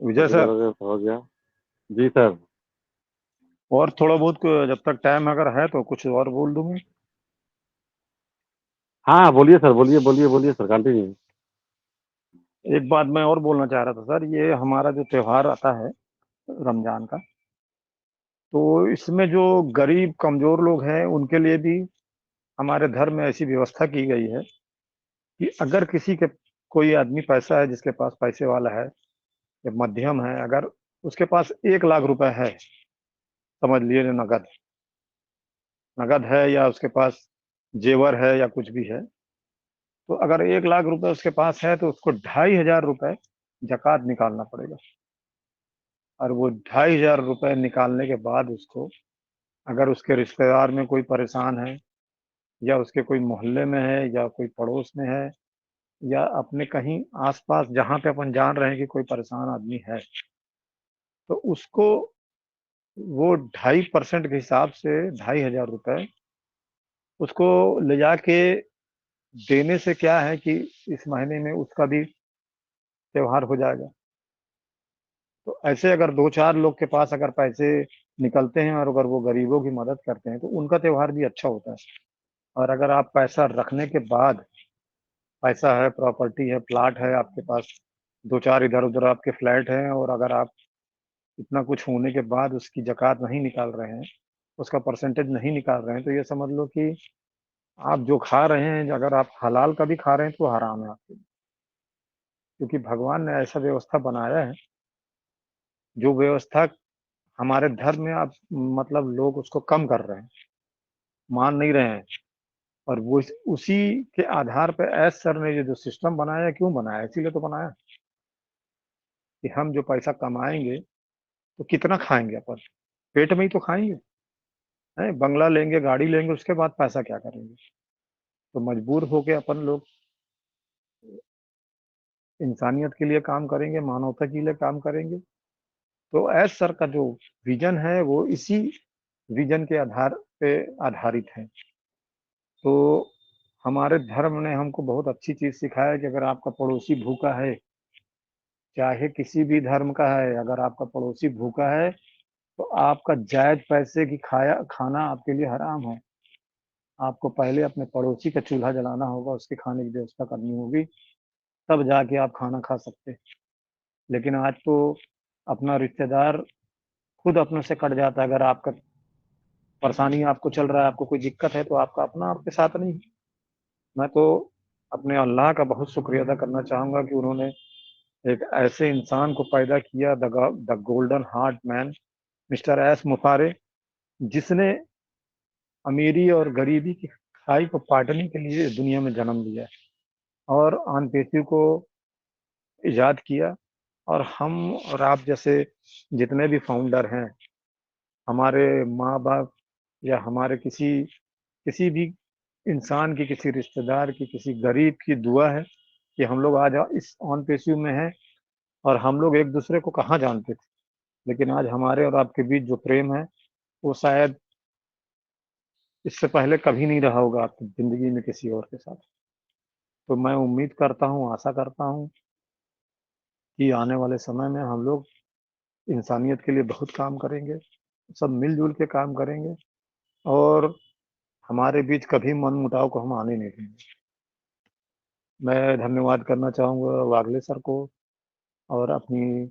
C: विजय सर,
D: हो गया जी सर।
C: और थोड़ा बहुत जब तक टाइम अगर है तो कुछ और बोल दूंगा।
D: हाँ बोलिए सर, बोलिए सर, कंटिन्यू।
C: एक बात मैं और बोलना चाह रहा था सर, ये हमारा जो त्योहार आता है रमजान का, तो इसमें जो गरीब कमजोर लोग हैं उनके लिए भी हमारे धर्म में ऐसी व्यवस्था की गई है कि अगर किसी के कोई आदमी पैसा है, जिसके पास पैसे वाला है या मध्यम है, अगर उसके पास 1 लाख रुपए है, समझ लिए नगद नगद है, या उसके पास जेवर है या कुछ भी है, तो अगर 1 लाख रुपए उसके पास है तो उसको 2,500 रुपए जकात निकालना पड़ेगा। और वो 2,500 रुपए निकालने के बाद उसको, अगर उसके रिश्तेदार में कोई परेशान है, या उसके कोई मोहल्ले में है, या कोई पड़ोस में है, या अपने कहीं आसपास जहाँ पे अपन जान रहे हैं कि कोई परेशान आदमी है, तो उसको वो 2.5% के हिसाब से 2,500 रुपए उसको ले जाके देने से क्या है कि इस महीने में उसका भी त्योहार हो जाएगा। तो ऐसे अगर 2-4 लोग के पास अगर पैसे निकलते हैं और अगर वो गरीबों की मदद करते हैं तो उनका त्योहार भी अच्छा होता है। और अगर आप पैसा रखने के बाद, पैसा है, प्रॉपर्टी है, प्लाट है आपके पास, 2-4 इधर-उधर आपके फ्लैट हैं, और अगर आप इतना कुछ होने के बाद उसकी ज़कात नहीं निकाल रहे हैं, उसका परसेंटेज नहीं निकाल रहे हैं, तो ये समझ लो कि आप जो खा रहे हैं, अगर आप हलाल का भी खा रहे हैं तो हराम है आपके लिए। क्योंकि भगवान ने ऐसा व्यवस्था बनाया है, जो व्यवस्था हमारे धर्म में आप मतलब लोग उसको कम कर रहे हैं, मान नहीं रहे हैं। और वो उसी के आधार पे एस सर ने ये जो सिस्टम बनाया, क्यों बनाया? इसीलिए तो बनाया कि हम जो पैसा कमाएंगे तो कितना खाएंगे अपन, पेट में ही तो खाएंगे, हैं? बंगला लेंगे, गाड़ी लेंगे, उसके बाद पैसा क्या करेंगे? तो मजबूर होके अपन लोग इंसानियत के लिए काम करेंगे, मानवता के लिए काम करेंगे। तो एस सर का जो विजन है वो इसी विजन के आधार पे आधारित है। तो हमारे धर्म ने हमको बहुत अच्छी चीज सिखाया कि अगर आपका पड़ोसी भूखा है, चाहे किसी भी धर्म का है, अगर आपका पड़ोसी भूखा है तो आपका जायज पैसे की खाना आपके लिए हराम है। आपको पहले अपने पड़ोसी का चूल्हा जलाना होगा, उसके खाने की व्यवस्था करनी होगी, तब जाके आप खाना खा सकते हैं। लेकिन आज तो अपना रिश्तेदार खुद अपने से कट जाता है। अगर आपका परेशानी आपको चल रहा है, आपको कोई दिक्कत है, तो आपका अपना आपके साथ नहीं। मैं तो अपने अल्लाह का बहुत शुक्रिया अदा करना चाहूँगा कि उन्होंने एक ऐसे इंसान को पैदा किया, the golden heart man, mister S Mufare, जिसने अमीरी और गरीबी की खाई को पाटने के लिए इस दुनिया में जन्म लिया और आन पेशी को ईजाद किया। और हम और आप जैसे जितने भी फाउंडर हैं, हमारे माँ बाप या हमारे किसी भी इंसान की, किसी रिश्तेदार की, किसी गरीब की दुआ है कि हम लोग आज इस ऑन पेशी में हैं। और हम लोग एक दूसरे को कहाँ जानते थे, लेकिन आज हमारे और आपके बीच जो प्रेम है वो शायद इससे पहले कभी नहीं रहा होगा आपकी जिंदगी में किसी और के साथ। तो मैं उम्मीद करता हूँ, आशा करता हूँ कि आने वाले समय में हम लोग इंसानियत के लिए बहुत काम करेंगे, सब मिलजुल के काम करेंगे। और हमारे बीच कभी मनमुटाव को हम आने नहीं देंगे। मैं धन्यवाद करना चाहूँगा वागले सर को और अपनी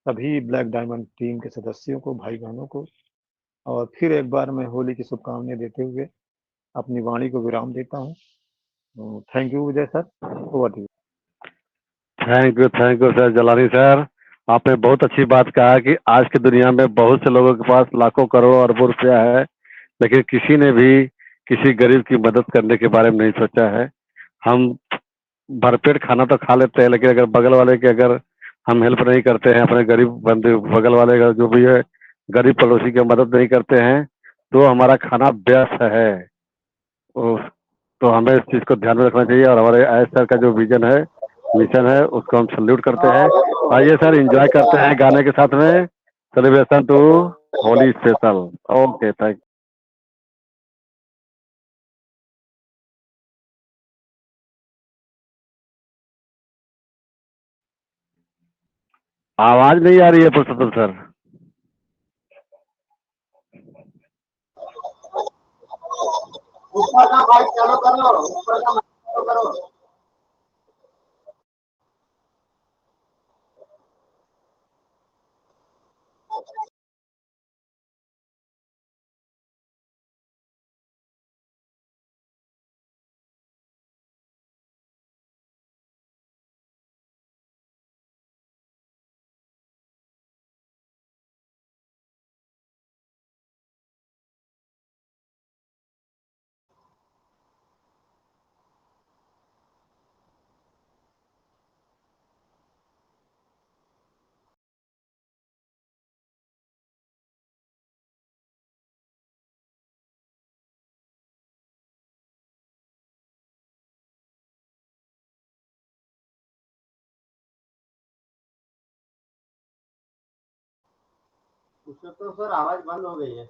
C: सभी ब्लैक डायमंड टीम के सदस्यों को, भाई-बहनों को, और फिर एक बार मैं होली की शुभकामनाएँ देते हुए अपनी वाणी को विराम देता हूँ। Thank you Vijay sir, over to you.
D: Thank you sir Jalani sir. आपने बहुत अच्छी बात कहा कि आज की दुनिया में बहुत से लोगों के पास लाखों करोड़ों अरबों रुपया है, लेकिन किसी ने भी किसी गरीब की मदद करने के बारे में नहीं सोचा है। हम भरपेट खाना तो खा लेते हैं, लेकिन अगर बगल वाले के अगर हम हेल्प नहीं करते हैं, अपने गरीब बंदे बगल वाले का जो भी है गरीब पड़ोसी की मदद नहीं करते हैं, तो हमारा खाना व्यर्थ है। तो हमें इस चीज को ध्यान में रखना चाहिए, और हमारे आय सर का जो विजन है, मिशन है, उसको हम सल्यूट करते हैं। आइए सर एंजॉय करते हैं गाने के साथ में, celebration to Holi special. Okay thank. आवाज नहीं आ रही है पुरुषोत्तम सर।
G: ऊपर का माइक चालू करो, ऊपर का माइक चालू करो। पुरुषोत्तम सर आवाज बंद हो गई है।